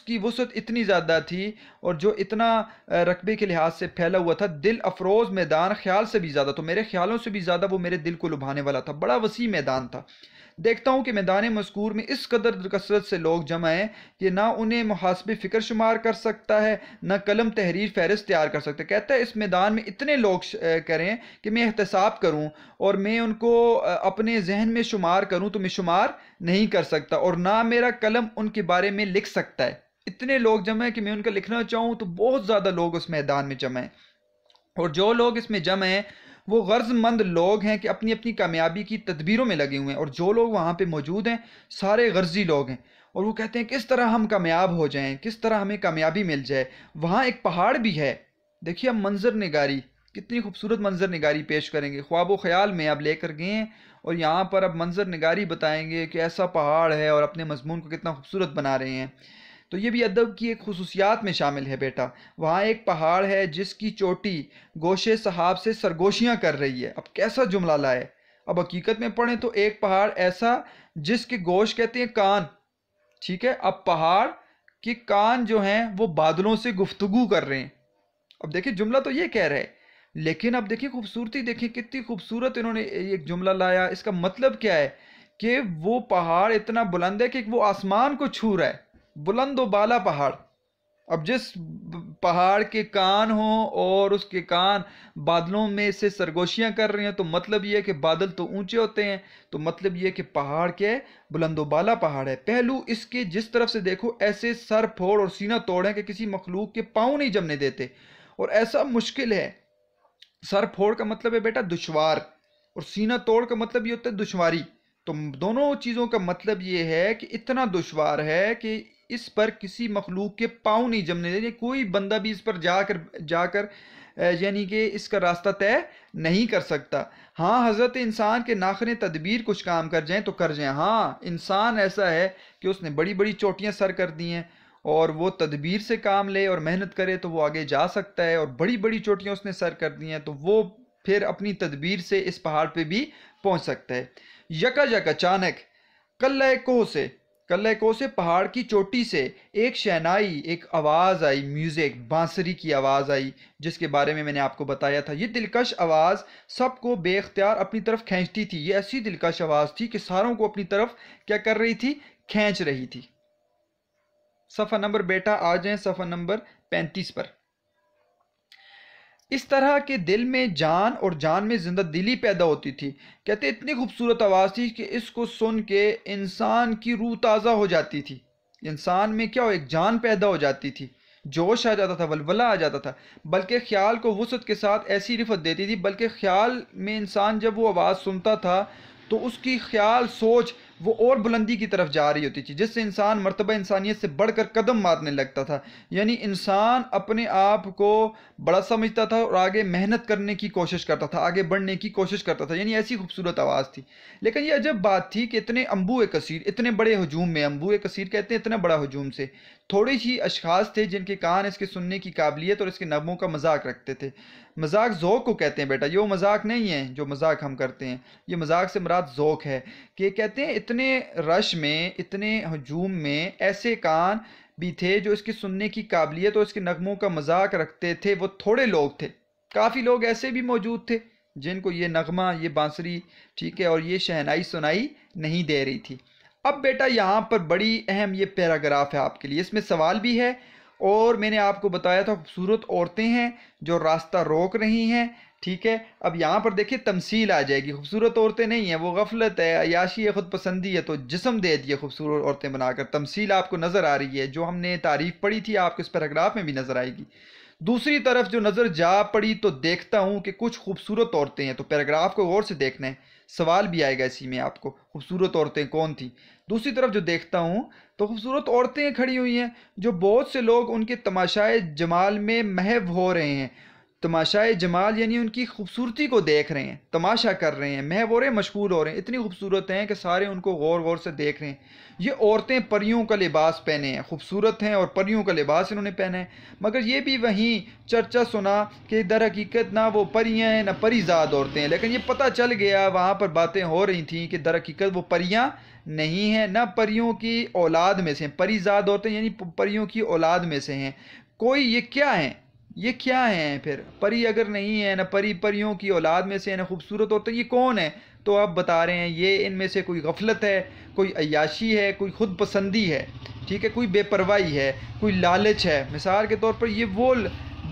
کی وسعت اتنی زیادہ تھی اور جو اتنا رقبے کے لحاظ سے پھیلا ہوا تھا، دل افروز میدان، خیال سے بھی زیادہ، تو میرے خیالوں سے بھی زیادہ وہ میرے دل کو لبھانے والا تھا، بڑا وسیع میدان تھا۔ دیکھتا ہوں کہ میدان مذکور میں اس قدر کثرت سے لوگ جمع ہیں کہ نہ انہیں محاسب فکر شمار کر سکتا ہے، نہ قلم تحریر فہرست تیار کر سکتا ہے۔ کہتا ہے اس میدان میں اتنے لوگ کریں کہ میں احتساب کروں اور میں ان کو اپنے ذہن میں شمار کروں تو میں شمار نہیں کر سکتا، اور نہ میرا قلم ان کے بارے میں لکھ سکتا ہے۔ اتنے لوگ جمع ہیں کہ میں ان کا لکھنا چاہوں تو بہت زیادہ لوگ اس میدان میں جمع ہیں، اور جو لوگ اس میں جمع ہیں وہ غرض مند لوگ ہیں کہ اپنی اپنی کامیابی کی تدبیروں میں لگے ہوئے ہیں، اور جو لوگ وہاں پہ موجود ہیں سارے غرضی لوگ ہیں، اور وہ کہتے ہیں کس طرح ہم کامیاب ہو جائیں، کس طرح ہمیں کامیابی مل جائے۔ وہاں ایک پہاڑ بھی ہے، دیکھیے اب منظر نگاری، کتنی خوبصورت منظر نگاری پیش کریں گے، خواب و خیال میں اب لے کر گئے ہیں، اور یہاں پر اب منظر نگاری بتائیں گے کہ ایسا پہاڑ ہے، اور اپنے مضمون کو کتنا خوبصورت بنا رہے ہیں۔ تو یہ بھی ادب کی ایک خصوصیات میں شامل ہے بیٹا۔ وہاں ایک پہاڑ ہے جس کی چوٹی گوشے صحاب سے سرگوشیاں کر رہی ہے۔ اب کیسا جملہ لائے، اب حقیقت میں پڑھیں تو ایک پہاڑ ایسا جس کے گوش کہتے ہیں کان، ٹھیک ہے، اب پہاڑ کے کان جو ہیں وہ بادلوں سے گفتگو کر رہے ہیں۔ اب دیکھیں جملہ تو یہ کہہ رہے، لیکن اب دیکھیں خوبصورتی، دیکھیں کتنی خوبصورت انہوں نے ایک جملہ لایا۔ اس کا مطلب کیا ہے کہ وہ پہاڑ اتنا بلند ہے کہ وہ آسمان کو چھو رہا ہے، بلند و بالا پہاڑ۔ اب جس پہاڑ کے کان ہوں اور اس کے کان بادلوں میں سے سرگوشیاں کر رہی ہیں، تو مطلب یہ ہے کہ بادل تو اونچے ہوتے ہیں، تو مطلب یہ ہے کہ پہاڑ کے بلند و بالا پہاڑ ہے۔ پہلو اس کے جس طرف سے دیکھو ایسے سر پھوڑ اور سینہ توڑ ہیں کہ کسی مخلوق کے پاؤں نہیں جمنے دیتے، اور ایسا مشکل ہے۔ سر پھوڑ کا مطلب ہے بیٹا دشوار، اور سینہ توڑ کا مطلب یہ ہوتا ہے دشواری، تو دونوں چیزوں کا مطلب یہ ہے کہ اتنا دشوار ہے کہ اس پر کسی مخلوق کے پاؤں نہیں جمنے دیتے، کوئی بندہ بھی اس پر جا کر یعنی کہ اس کا راستہ طے نہیں کر سکتا۔ ہاں حضرت انسان کے ناخن تدبیر کچھ کام کر جائیں تو کر جائیں، ہاں انسان ایسا ہے کہ اس نے بڑی بڑی چوٹیاں سر کر دی ہیں، اور وہ تدبیر سے کام لے اور محنت کرے تو وہ آگے جا سکتا ہے، اور بڑی بڑی چوٹیاں اس نے سر کر دی ہیں تو وہ پھر اپنی تدبیر سے اس پہاڑ پہ بھی پہنچ سکتا ہے۔ یکا یک اچانک کلہ کوہ سے پہاڑ کی چوٹی سے ایک شہنائی، ایک آواز آئی، میوزک، بانسری کی آواز آئی، جس کے بارے میں نے آپ کو بتایا تھا۔ یہ دلکش آواز سب کو بے اختیار اپنی طرف کھینچتی تھی، یہ ایسی دلکش آواز تھی کہ ساروں کو اپنی طرف کیا کر رہی تھی، کھینچ رہی تھی۔ صفحہ نمبر بیٹا آ جائیں صفحہ نمبر 35 پر۔ اس طرح کے دل میں جان اور جان میں زندہ دلی پیدا ہوتی تھی۔ کہتے اتنی خوبصورت آواز تھی کہ اس کو سن کے انسان کی روح تازہ ہو جاتی تھی، انسان میں کیا ہو، ایک جان پیدا ہو جاتی تھی، جوش آ جاتا تھا، ولولہ آ جاتا تھا، بلکہ خیال کو وسعت کے ساتھ ایسی رفت دیتی تھی، بلکہ خیال میں انسان جب وہ آواز سنتا تھا تو اس کی خیال سوچ وہ اور بلندی کی طرف جا رہی ہوتی تھی، جس سے انسان مرتبہ انسانیت سے بڑھ کر قدم مارنے لگتا تھا. یعنی انسان اپنے آپ کو بڑا سمجھتا تھا اور آگے محنت کرنے کی کوشش کرتا تھا، آگے بڑھنے کی کوشش کرتا تھا. یعنی ایسی خوبصورت آواز تھی. لیکن یہ عجب بات تھی کہ اتنے انبوء کثیر، اتنے بڑے ہجوم میں، انبوء کثیر کہتے ہیں اتنا بڑا ہجوم سے، تھوڑے ہی اشخاص تھے جن کے کان اس کے سننے کی قابلیت اور اس کے نغموں کا مذاق رکھتے تھے. مذاق ذوق کو کہتے ہیں بیٹا، یہ وہ مذاق نہیں ہے جو مذاق ہم کرتے ہیں، یہ مذاق سے مراد ذوق ہے. کہ کہتے ہیں اتنے رش میں، اتنے ہجوم میں ایسے کان بھی تھے جو اس کی سننے کی قابلیت اور اس کے نغموں کا مذاق رکھتے تھے. وہ تھوڑے لوگ تھے، کافی لوگ ایسے بھی موجود تھے جن کو یہ نغمہ، یہ بانسری، ٹھیک ہے، اور یہ شہنائی سنائی نہیں دے رہی تھی. اب بیٹا یہاں پر بڑی اہم یہ پیراگراف ہے آپ کے لیے، اس میں سوال بھی ہے، اور میں نے آپ کو بتایا تھا خوبصورت عورتیں ہیں جو راستہ روک رہی ہیں. ٹھیک ہے، اب یہاں پر دیکھیں تمثیل آ جائے گی. خوبصورت عورتیں نہیں ہیں، وہ غفلت ہے، عیاشی ہے، خود پسندی ہے، تو جسم دے دیے خوبصورت عورتیں بنا کر. تمثیل آپ کو نظر آ رہی ہے، جو ہم نے تعریف پڑھی تھی آپ کو اس پیراگراف میں بھی نظر آئے گی. دوسری طرف جو نظر جا پڑی تو دیکھتا ہوں کہ کچھ خوبصورت عورتیں ہیں. تو پیراگراف کو غور سے دیکھنا ہے، سوال بھی آئے گا اسی میں آپ کو، خوبصورت عورتیں کون تھیں. دوسری طرف جو دیکھتا ہوں تو خوبصورت عورتیں کھڑی ہوئی ہیں جو بہت سے لوگ ان کے تماشائے جمال میں محو ہو رہے ہیں. تماشائے جمال یعنی ان کی خوبصورتی کو دیکھ رہے ہیں، تماشا کر رہے ہیں، محو ہو رہے ہیں، مشغول ہو رہے ہیں. اتنی خوبصورت ہیں کہ سارے ان کو غور غور سے دیکھ رہے ہیں. یہ عورتیں پریوں کا لباس پہنے ہیں، خوبصورت ہیں اور پریوں کا لباس انہوں نے پہنا ہے. مگر یہ بھی وہیں چرچا سنا کہ در حقیقت نہ وہ پریاں ہیں نہ پری زاد عورتیں ہیں. لیکن یہ پتہ چل گیا، وہاں پر باتیں ہو رہی تھیں کہ در حقیقت وہ پریاں نہیں ہیں، نہ پریوں کی اولاد میں سے ہیں. پری زاد عورتیں یعنی پریوں کی اولاد میں سے ہیں. کوئی یہ کیا ہیں، یہ کیا ہیں پھر؟ پری اگر نہیں ہے، نہ پریوں کی اولاد میں سے، نہ خوبصورت عورتیں، یہ کون ہے؟ تو آپ بتا رہے ہیں یہ ان میں سے کوئی غفلت ہے، کوئی عیاشی ہے، کوئی خود پسندی ہے، ٹھیک ہے، کوئی بے پرواہی ہے، کوئی لالچ ہے. مثال کے طور پر یہ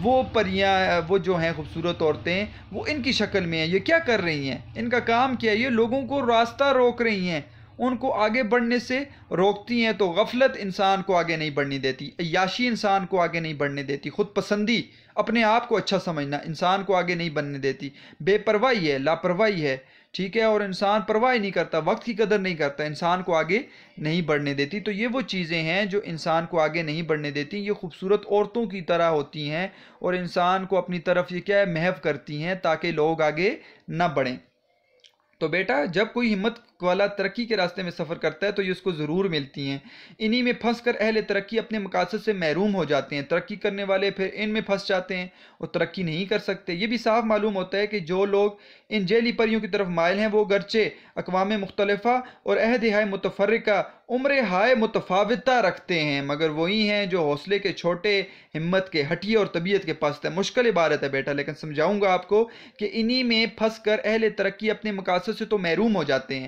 وہ پریاں، وہ جو ہیں خوبصورت عورتیں، وہ ان کی شکل میں ہیں. یہ کیا کر رہی ہیں؟ ان کا کام کیا ہے؟ یہ لوگوں کو راستہ روک رہی ہیں، ان کو آگے بڑھنے سے روکتی ہیں. تو غفلت انسان کو آگے نہیں بڑھنے دیتی، عیاشی انسان کو آگے نہیں بڑھنے دیتی، خود پسندی، اپنے آپ کو اچھا سمجھنا انسان کو آگے نہیں بڑھنے دیتی. بے پرواہی ہے، لاپرواہی ہے، ٹھیک ہے، اور انسان پرواہ نہیں کرتا، وقت کی قدر نہیں کرتا، انسان کو آگے نہیں بڑھنے دیتی. تو یہ وہ چیزیں ہیں جو انسان کو آگے نہیں بڑھنے دیتی. یہ خوبصورت عورتوں کی طرح ہوتی ہیں اور انسان کو اپنی طرف یہ کیا ہے، محو کرتی ہیں تاکہ لوگ آگے نہ بڑھیں. تو بیٹا جب کوئی ہمت والا ترقی کے راستے میں سفر کرتا ہے تو یہ اس کو ضرور ملتی ہیں. انہی میں پھنس کر اہل ترقی اپنے مقاصد سے محروم ہو جاتے ہیں. ترقی کرنے والے پھر ان میں پھنس جاتے ہیں اور ترقی نہیں کر سکتے. یہ بھی صاف معلوم ہوتا ہے کہ جو لوگ ان جیلی پریوں کی طرف مائل ہیں وہ گرچہ اقوام مختلفہ اور عہد ہائے متفرقہ، عمر ہائے متفاوتہ رکھتے ہیں، مگر وہی ہیں جو حوصلے کے چھوٹے، ہمت کے ہٹیے اور طبیعت کے پست ہیں. مشکل عبارت ہے بیٹا، لیکن سمجھاؤں گا آپ کو کہ انہی میں پھنس کر اہل ترقی اپنے مقاصد سے تو محروم ہو جاتے ہیں.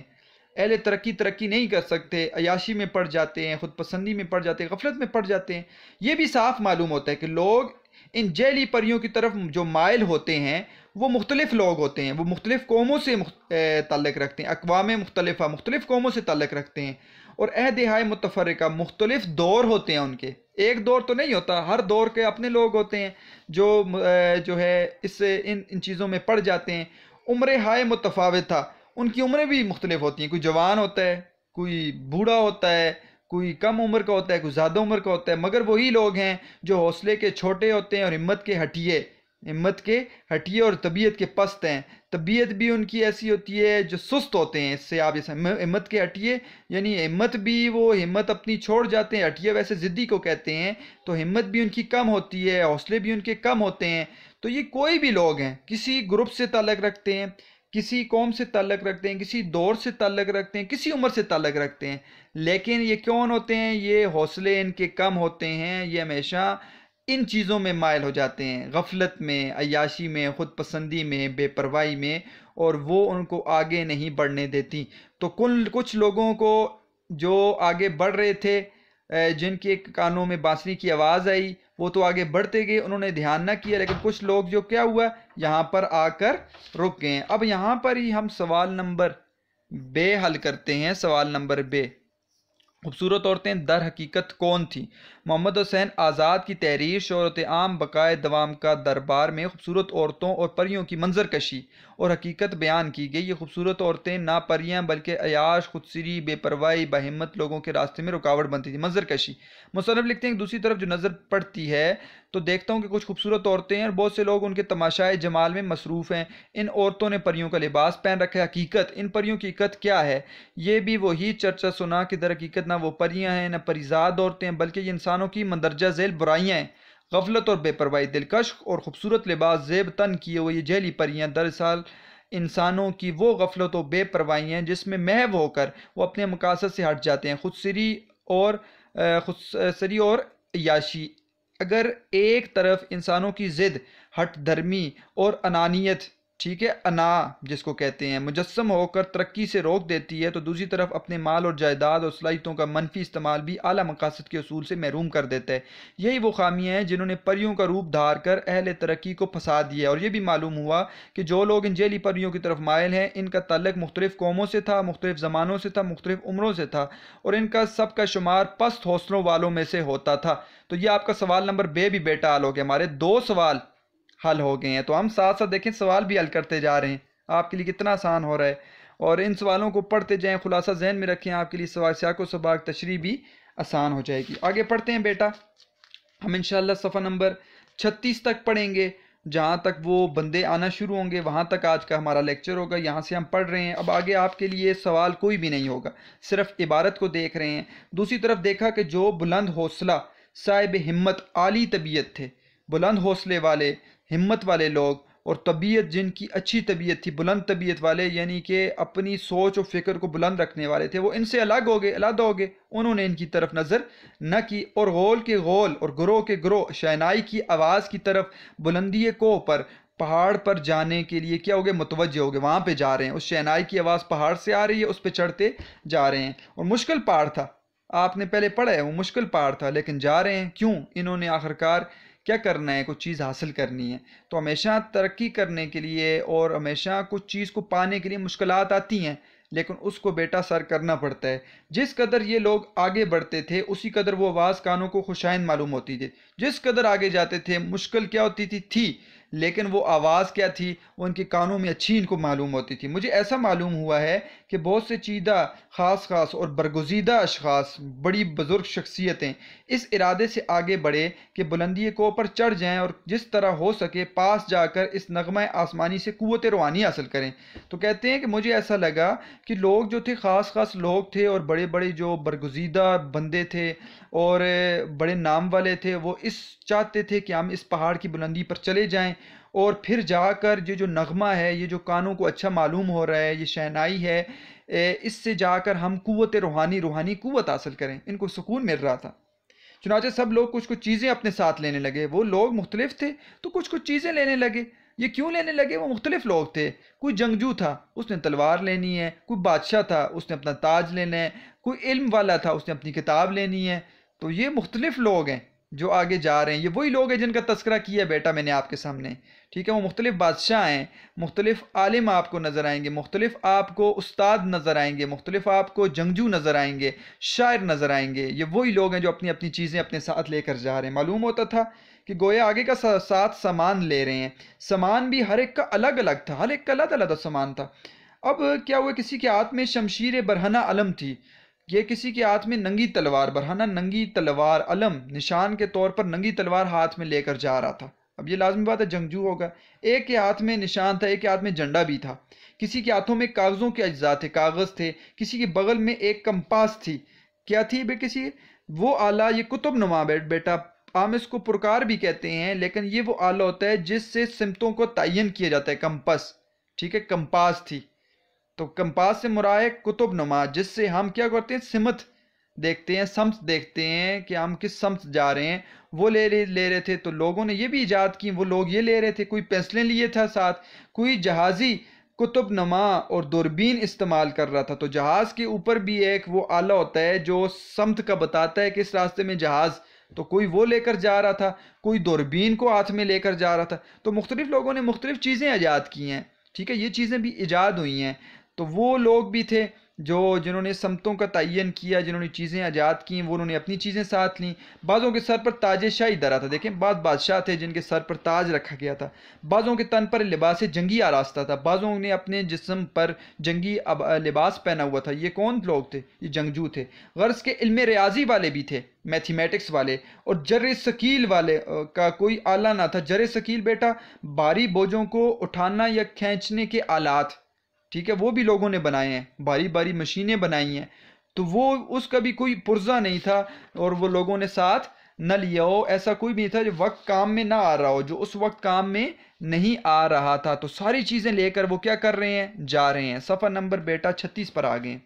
اہل ترقی نہیں کر سکتے، عیاشی میں پڑ جاتے ہیں، خود پسندی میں پڑ جاتے ہیں، غفلت میں پڑ جاتے ہیں. یہ بھی صاف معلوم ہوتا ہے کہ لوگ ان جیلی پریوں کی طرف جو مائل ہوتے ہیں وہ مختلف لوگ ہوتے ہیں، وہ مختلف قوموں سے تعلق رکھتے ہیں، اقوام مختلفہ، مختلف قوموں سے تعلق رکھتے ہیں، اور عہد ہائے متفرقہ، مختلف دور ہوتے ہیں ان کے. ایک دور تو نہیں ہوتا، ہر دور کے اپنے لوگ ہوتے ہیں جو ہے ان چیزوں میں پڑ جاتے ہیں. عمر ہائے متفاوتہ، ان کی عمریں بھی مختلف ہوتی ہیں. کوئی جوان ہوتا ہے، کوئی بوڑھا ہوتا ہے، کوئی کم عمر کا ہوتا ہے، کوئی زیادہ عمر کا ہوتا ہے، مگر وہی لوگ ہیں جو حوصلے کے چھوٹے ہوتے ہیں اور ہمت کے ہٹیے اور طبیعت کے پست ہیں. طبیعت بھی ان کی ایسی ہوتی ہے جو سست ہوتے ہیں. اس سے آپ ہمت کے ہٹیے یعنی ہمت بھی، وہ ہمت اپنی چھوڑ جاتے ہیں. ہٹیے ویسے ضدی کو کہتے ہیں. تو ہمت بھی ان کی کم ہوتی ہے، حوصلے بھی ان کے کم ہوتے ہیں. تو یہ کوئی بھی لوگ ہیں، کسی گروپ سے تعلق رکھتے ہیں، کسی قوم سے تعلق رکھتے ہیں، کسی دور سے تعلق رکھتے ہیں، کسی عمر سے تعلق رکھتے ہیں، لیکن یہ کون ہوتے ہیں؟ یہ حوصلے ان کے کم ہوتے ہیں. یہ ہمیشہ ان چیزوں میں مائل ہو جاتے ہیں، غفلت میں، عیاشی میں، خود پسندی میں، بے پرواہی میں، اور وہ ان کو آگے نہیں بڑھنے دیتی. تو کچھ لوگوں کو جو آگے بڑھ رہے تھے، جن کے کانوں میں بانسری کی آواز آئی، وہ تو آگے بڑھتے گئے، انہوں نے دھیان نہ کیا. لیکن کچھ لوگ جو کیا ہوا، یہاں پر آ کر رک گئے. اب یہاں پر ہی ہم سوال نمبر بے حل کرتے ہیں. سوال نمبر بے، خوبصورت عورتیں در حقیقت کون تھیں؟ محمد حسین آزاد کی تحریر شہرت عام بقائے دوام کا دربار میں خوبصورت عورتوں اور پریوں کی منظر کشی اور حقیقت بیان کی گئی۔ یہ خوبصورت عورتیں نہ پریاں بلکہ عیاش، خودسری، بے پرواہی، باہمت لوگوں کے راستے میں رکاوٹ بنتی تھی۔ منظر کشی، مصنف لکھتے ہیں کہ دوسری طرف جو نظر پڑتی ہے تو دیکھتا ہوں کہ کچھ خوبصورت عورتیں ہیں اور بہت سے لوگ ان کے تماشائے جمال میں مصروف ہیں۔ ان عورتوں نے پریوں کا لباس پہن رکھا ہے۔ حقیقت، ان پریوں کی حقیقت کیا ہے؟ یہ بھی وہی چرچا سنا کہ در حقیقت نہ وہ پریاں ہیں نہ پریزاد عورتیں ہیں، بلکہ یہ انسانوں کی مندرجہ ذیل برائیاں ہیں۔ غفلت اور بے پرواہی، دلکش اور خوبصورت لباس زیب تن کیے ہوئے یہ جیلی پریاں دراصل انسانوں کی وہ غفلت و بے پرواہی ہیں جس میں محو ہو کر وہ اپنے مقاصد سے ہٹ جاتے ہیں۔ خودسری اور عیاشی، اگر ایک طرف انسانوں کی ضد، ہٹ دھرمی اور انانیت، ٹھیک ہے، انا جس کو کہتے ہیں، مجسم ہو کر ترقی سے روک دیتی ہے، تو دوسری طرف اپنے مال اور جائیداد اور صلاحیتوں کا منفی استعمال بھی اعلیٰ مقاصد کے اصول سے محروم کر دیتا ہے۔ یہی وہ خامیاں ہیں جنہوں نے پریوں کا روپ دھار کر اہل ترقی کو پھنسا دیا، اور یہ بھی معلوم ہوا کہ جو لوگ ان جیلی پریوں کی طرف مائل ہیں ان کا تعلق مختلف قوموں سے تھا، مختلف زمانوں سے تھا، مختلف عمروں سے تھا، اور ان کا سب کا شمار پست حوصلوں والوں میں سے ہوتا تھا۔ تو یہ آپ کا سوال نمبر بے بھی بیٹا حل ہو گیا، ہمارے 2 سوال حل ہو گئے ہیں۔ تو ہم ساتھ ساتھ دیکھیں سوال بھی حل کرتے جا رہے ہیں، آپ کے لیے کتنا آسان ہو رہا ہے، اور ان سوالوں کو پڑھتے جائیں، خلاصہ ذہن میں رکھیں، آپ کے لیے سیاق و سباق تشریح بھی آسان ہو جائے گی۔ آگے پڑھتے ہیں بیٹا، ہم انشاءاللہ صفحہ نمبر 36 تک پڑھیں گے، جہاں تک وہ بندے آنا شروع ہوں گے وہاں تک آج کا ہمارا لیکچر ہوگا۔ یہاں سے ہم پڑھ رہے ہیں، اب آگے آپ کے لیے سوال کوئی بھی نہیں ہوگا، صرف عبارت کو دیکھ رہے ہیں۔ دوسری طرف دیکھا کہ جو بلند حوصلہ، صاحب ہمت، عالی طبیعت تھے، بلند حوصلے والے، ہمت والے لوگ، اور طبیعت جن کی اچھی طبیعت تھی، بلند طبیعت والے، یعنی کہ اپنی سوچ و فکر کو بلند رکھنے والے تھے، وہ ان سے الگ ہو گئے، علیحدہ ہو گئے، انہوں نے ان کی طرف نظر نہ کی، اور غول کے غول اور گروہ کے گروہ شہنائی کی آواز کی طرف بلندی کوہ پر، پہاڑ پر جانے کے لیے کیا ہو گئے؟ متوجہ ہو گئے، وہاں پہ جا رہے ہیں، اس شہنائی کی آواز پہاڑ سے آ رہی ہے، اس پہ چڑھتے جا رہے ہیں، اور مشکل پہاڑ تھا، آپ نے پہلے پڑھا ہے وہ مشکل پہاڑ تھا، لیکن جا رہے ہیں کیوں؟ انہوں نے آخرکار کیا کرنا ہے؟ کچھ چیز حاصل کرنی ہے۔ تو ہمیشہ ترقی کرنے کے لیے اور ہمیشہ کچھ چیز کو پانے کے لیے مشکلات آتی ہیں، لیکن اس کو بیٹا سر کرنا پڑتا ہے۔ جس قدر یہ لوگ آگے بڑھتے تھے اسی قدر وہ آواز کانوں کو خوشائند معلوم ہوتی تھی، جس قدر آگے جاتے تھے مشکل کیا ہوتی تھی لیکن وہ آواز کیا تھی؟ وہ ان کے کانوں میں اچھی ان کو معلوم ہوتی تھی۔ مجھے ایسا معلوم ہوا ہے کہ بہت سے چیدہ خاص اور برگزیدہ اشخاص، بڑی بزرگ شخصیتیں اس ارادے سے آگے بڑھے کہ بلندی کو پر چڑھ جائیں اور جس طرح ہو سکے پاس جا کر اس نغمہ آسمانی سے قوت روحانی حاصل کریں۔ تو کہتے ہیں کہ مجھے ایسا لگا کہ لوگ جو تھے خاص لوگ تھے اور بڑے بڑے جو برگزیدہ بندے تھے اور بڑے نام والے تھے، وہ اس چاہتے تھے کہ ہم اس پہاڑ کی بلندی پر چلے جائیں، اور پھر جا کر یہ جو نغمہ ہے، یہ جو کانوں کو اچھا معلوم ہو رہا ہے، یہ شہنائی ہے، اس سے جا کر ہم قوت روحانی قوت حاصل کریں۔ ان کو سکون مل رہا تھا، چنانچہ سب لوگ کچھ چیزیں اپنے ساتھ لینے لگے۔ وہ لوگ مختلف تھے تو کچھ چیزیں لینے لگے۔ یہ کیوں لینے لگے؟ وہ مختلف لوگ تھے، کوئی جنگجو تھا، اس نے تلوار لینی ہے، کوئی بادشاہ تھا، اس نے اپنا تاج لینا ہے، کوئی علم والا تھا، اس نے اپنی کتاب لینی ہے۔ تو یہ مختلف لوگ ہیں جو آگے جا رہے ہیں، یہ وہی لوگ ہیں جن کا تذکرہ کیا بیٹا میں نے آپ کے سامنے، ٹھیک ہے۔ وہ مختلف بادشاہ ہیں، مختلف عالم آپ کو نظر آئیں گے، مختلف آپ کو استاد نظر آئیں گے، مختلف آپ کو جنگجو نظر آئیں گے، شاعر نظر آئیں گے۔ یہ وہی لوگ ہیں جو اپنی اپنی چیزیں اپنے ساتھ لے کر جا رہے ہیں۔ معلوم ہوتا تھا کہ گویا آگے کا ساتھ سامان لے رہے ہیں، سامان بھی ہر ایک کا الگ الگ تھا، ہر ایک کا الگ الگ سامان تھا۔ اب کیا ہوا؟ کسی کے ہاتھ میں شمشیر برہنہ علم تھی، یہ کسی کے ہاتھ میں ننگی تلوار، برہنہ ننگی تلوار، علم نشان کے طور پر ننگی تلوار ہاتھ میں لے کر جا رہا تھا۔ اب یہ لازمی بات ہے جنگجو ہوگا۔ ایک کے ہاتھ میں نشان تھا، ایک کے ہاتھ میں جھنڈا بھی تھا، کسی کے ہاتھوں میں کاغذوں کے اجزاء تھے، کاغذ تھے، کسی کے بغل میں ایک کمپاس تھی۔ کیا تھی بے کسی؟ وہ آلہ، یہ کتب نما بیٹا، عام اس کو پرکار بھی کہتے ہیں، لیکن یہ وہ آلہ ہوتا ہے جس سے سمتوں کو تعین کیا جاتا ہے، کمپس، ٹھیک ہے، کمپاس تھی۔ تو کمپاس سے مراد ہے کتب نما، جس سے ہم کیا کرتے ہیں؟ سمت دیکھتے ہیں، سمت دیکھتے ہیں کہ ہم کس سمت جا رہے ہیں، وہ لے رہے تھے۔ تو لوگوں نے یہ بھی ایجاد کی، وہ لوگ یہ لے رہے تھے، کوئی پینسلیں لیے تھا ساتھ، کوئی جہازی کتب نما اور دوربین استعمال کر رہا تھا۔ تو جہاز کے اوپر بھی ایک وہ آلہ ہوتا ہے جو سمت کا بتاتا ہے کہ اس راستے میں جہاز، تو کوئی وہ لے کر جا رہا تھا، کوئی دوربین کو ہاتھ میں لے کر جا رہا تھا۔ تو مختلف لوگوں نے مختلف چیزیں ایجاد کی ہیں، ٹھیک ہے، یہ چیزیں بھی ایجاد ہوئی ہیں۔ تو وہ لوگ بھی تھے جنہوں نے سمتوں کا تعین کیا، جنہوں نے چیزیں ایجاد کی، وہ انہوں نے اپنی چیزیں ساتھ لیں۔ بعضوں کے سر پر تاج شاہی دھرا تھا، دیکھیں بعض بادشاہ تھے جن کے سر پر تاج رکھا گیا تھا، بعضوں کے تن پر لباس جنگی آراستہ تھا، بعضوں نے اپنے جسم پر جنگی لباس پہنا ہوا تھا۔ یہ کون لوگ تھے؟ یہ جنگجو تھے۔ غرض کے علم ریاضی والے بھی تھے، میتھمیٹکس والے، اور جر ثقیل والے کا کوئی آلہ نہ تھا۔ جر ثقیل بیٹا بھاری بوجھوں کو اٹھانا یا کھینچنے کے آلات، ٹھیک ہے، وہ بھی لوگوں نے بنائے ہیں، بھاری بھاری مشینیں بنائی ہیں، تو وہ اس کا بھی کوئی پرزہ نہیں تھا اور وہ لوگوں نے ساتھ نہ لیا ہو۔ ایسا کوئی بھی نہیں تھا جو وقت کام میں نہ آ رہا ہو، جو اس وقت کام میں نہیں آ رہا تھا، تو ساری چیزیں لے کر وہ کیا کر رہے ہیں؟ جا رہے ہیں۔ صفحہ نمبر بیٹا 36 پر آ گئے۔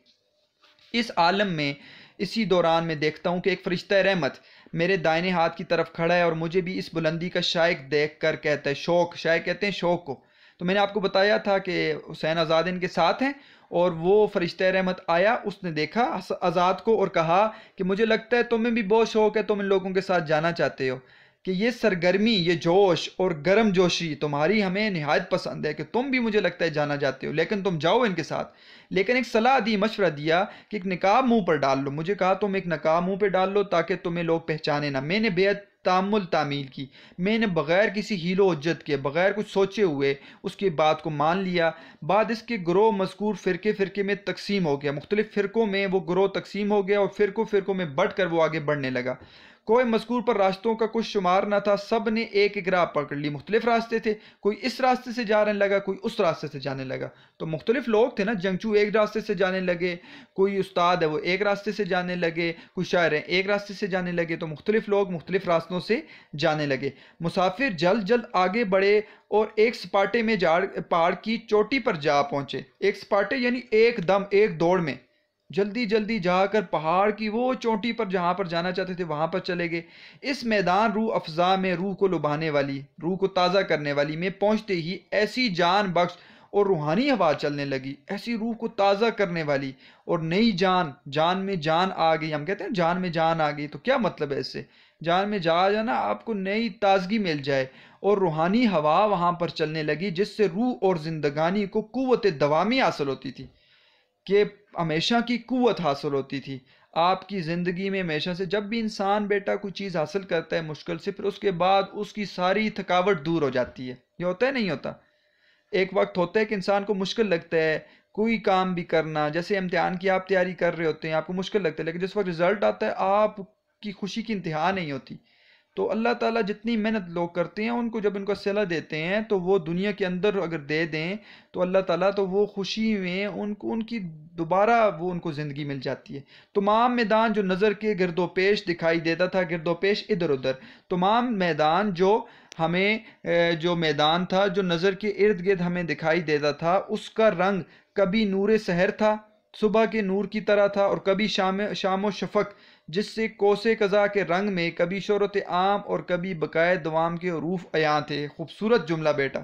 اس عالم میں اسی دوران میں دیکھتا ہوں کہ ایک فرشتہ رحمت میرے دائنے ہاتھ کی طرف کھڑا ہے اور مجھے بھی اس بلندی کا شائق دیکھ کر کہتا ہے، شوق، شائق کہتے ہیں شوق کو۔ تو میں نے آپ کو بتایا تھا کہ حسین آزاد ان کے ساتھ ہیں، اور وہ فرشتہ رحمت آیا، اس نے دیکھا آزاد کو اور کہا کہ مجھے لگتا ہے تمہیں بھی بہت شوق ہے، تم ان لوگوں کے ساتھ جانا چاہتے ہو، کہ یہ سرگرمی، یہ جوش اور گرم جوشی تمہاری ہمیں نہایت پسند ہے، کہ تم بھی مجھے لگتا ہے جانا چاہتے ہو، لیکن تم جاؤ ان کے ساتھ۔ لیکن ایک صلاح دی، مشورہ دیا کہ ایک نقاب منہ پر ڈال لو۔ مجھے کہا تم ایک نقاب منہ پہ ڈال لو تاکہ تمہیں لوگ پہچانے نہ۔ میں نے بےحد تامل تعمیل کی، میں نے بغیر کسی حیل و حجت کے، بغیر کچھ سوچے ہوئے اس کی بات کو مان لیا۔ بعد اس کے گروہ مذکور فرقے میں تقسیم ہو گیا، مختلف فرقوں میں وہ گروہ تقسیم ہو گیا اور فرقوں میں بٹ کر وہ آگے بڑھنے لگا۔ کوئی مذکور پر راستوں کا کچھ شمار نہ تھا، سب نے ایک ایک راہ پکڑ لی، مختلف راستے تھے، کوئی اس راستے سے جانے لگا، کوئی اس راستے سے جانے لگا۔ تو مختلف لوگ تھے نا، جنگجو ایک راستے سے جانے لگے، کوئی استاد ہے وہ ایک راستے سے جانے لگے، کوئی شاعر ہے ایک راستے سے جانے لگے، تو مختلف لوگ مختلف راستوں سے جانے لگے۔ مسافر جلد جلد آگے بڑھے اور ایک سپاٹے میں پہاڑ کی چوٹی پر جا پہنچے۔ ایک سپاٹے یعنی ایک دم، ایک دوڑ میں جلدی جلدی جا کر پہاڑ کی وہ چوٹی پر جہاں پر جانا چاہتے تھے وہاں پر چلے گئے۔ اس میدان روح افزا میں، روح کو لبھانے والی، روح کو تازہ کرنے والی میں پہنچتے ہی ایسی جان بخش اور روحانی ہوا چلنے لگی، ایسی روح کو تازہ کرنے والی اور نئی جان میں جان آ گئی۔ ہم کہتے ہیں جان میں جان آ گئی، تو کیا مطلب ہے اس سے؟ جان میں جانا آپ کو نئی تازگی مل جائے، اور روحانی ہوا وہاں پر چلنے لگی جس سے روح اور زندگانی کو قوت دوامی حاصل ہوتی تھی، کہ ہمیشہ کی قوت حاصل ہوتی تھی آپ کی زندگی میں ہمیشہ سے۔ جب بھی انسان بیٹا کوئی چیز حاصل کرتا ہے مشکل سے، پھر اس کے بعد اس کی ساری تھکاوٹ دور ہو جاتی ہے۔ یہ ہوتا ہے نہیں ہوتا؟ ایک وقت ہوتا ہے کہ انسان کو مشکل لگتا ہے کوئی کام بھی کرنا، جیسے امتحان کی آپ تیاری کر رہے ہوتے ہیں، آپ کو مشکل لگتا ہے، لیکن جس وقت رزلٹ آتا ہے آپ کی خوشی کی انتہا نہیں ہوتی۔ تو اللہ تعالیٰ جتنی محنت لوگ کرتے ہیں ان کو جب ان کو صلہ دیتے ہیں تو وہ دنیا کے اندر اگر دے دیں تو اللہ تعالیٰ تو وہ خوشی میں ان کی دوبارہ وہ ان کو زندگی مل جاتی ہے۔ تمام میدان جو نظر کے گرد و پیش دکھائی دیتا تھا، گرد و پیش ادھر ادھر، تمام میدان جو میدان تھا جو نظر کے ارد گرد ہمیں دکھائی دیتا تھا، اس کا رنگ کبھی نور سحر تھا، صبح کے نور کی طرح تھا، اور کبھی شام و شفق جس سے کوسے قضا کے رنگ میں کبھی شہرت عام اور کبھی بقائے دوام کے حروف عیاں تھے۔ خوبصورت جملہ بیٹا،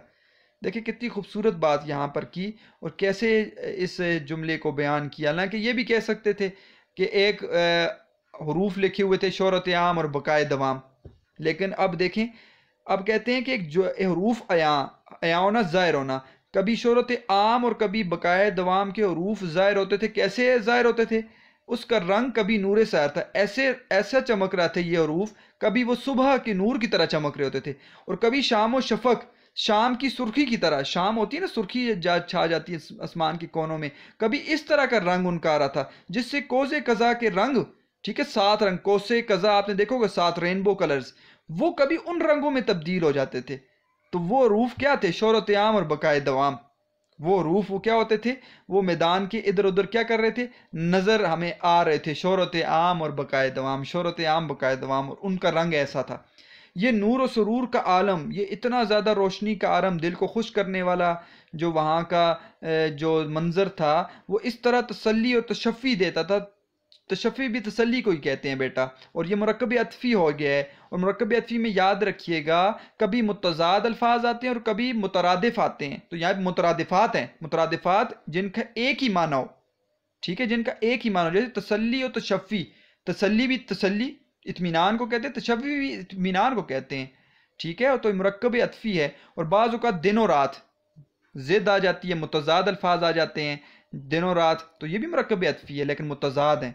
دیکھیں کتنی خوبصورت بات یہاں پر کی اور کیسے اس جملے کو بیان کیا۔ حالانکہ یہ بھی کہہ سکتے تھے کہ ایک حروف لکھے ہوئے تھے شہرت عام اور بقائے دوام، لیکن اب دیکھیں، اب کہتے ہیں کہ ایک جو حروف عیاں ہونا، ظاہر ہونا، کبھی شہرت عام اور کبھی بقائے دوام کے حروف ظاہر ہوتے تھے۔ کیسے ظاہر ہوتے تھے؟ اس کا رنگ کبھی نور سحر تھا، ایسا چمک رہا تھا یہ حروف، کبھی وہ صبح کے نور کی طرح چمک رہے ہوتے تھے، اور کبھی شام و شفق، شام کی سرخی کی طرح، شام ہوتی ہے نا سرخی چھا جاتی ہے آسمان کے کونوں میں، کبھی اس طرح کا رنگ ان کا آ رہا تھا جس سے کوسے قضا کے رنگ، ٹھیک ہے، 7 رنگ کوسے قضا آپ نے دیکھو گے 7 رینبو کلرز، وہ کبھی ان رنگوں میں تبدیل ہو جاتے تھے۔ تو وہ حروف کیا تھے؟ شہرت عام اور بقائے دوام۔ وہ حروف وہ کیا ہوتے تھے؟ وہ میدان کے ادھر ادھر کیا کر رہے تھے؟ نظر ہمیں آ رہے تھے، شہرت عام اور بقائے دوام، شہرت عام بقائے دوام، اور ان کا رنگ ایسا تھا۔ یہ نور و سرور کا عالم، یہ اتنا زیادہ روشنی کا عالم، دل کو خوش کرنے والا جو وہاں کا جو منظر تھا، وہ اس طرح تسلی اور تشفی دیتا تھا۔ تشفی بھی تسلی کو ہی کہتے ہیں بیٹا، اور یہ مرکب عطفی ہو گیا ہے، اور مرکب عطفی میں یاد رکھیے گا کبھی متضاد الفاظ آتے ہیں اور کبھی مترادف آتے ہیں، تو یہاں مترادفات ہیں، مترادفات جن کا ایک ہی معنی ہو، ٹھیک ہے، جن کا ایک ہی معنی ہو، جیسے تسلی اور تشفی، تسلی بھی تسلی اطمینان کو کہتے ہیں، تشفی بھی اطمینان کو کہتے ہیں، ٹھیک ہے، تو مرکب عطفی ہے، اور بعض اوقات دن و رات ضد آ جاتی ہے، متضاد الفاظ آ جاتے ہیں، دنوں رات، تو یہ بھی مرکب عطفی ہے لیکن متضاد ہیں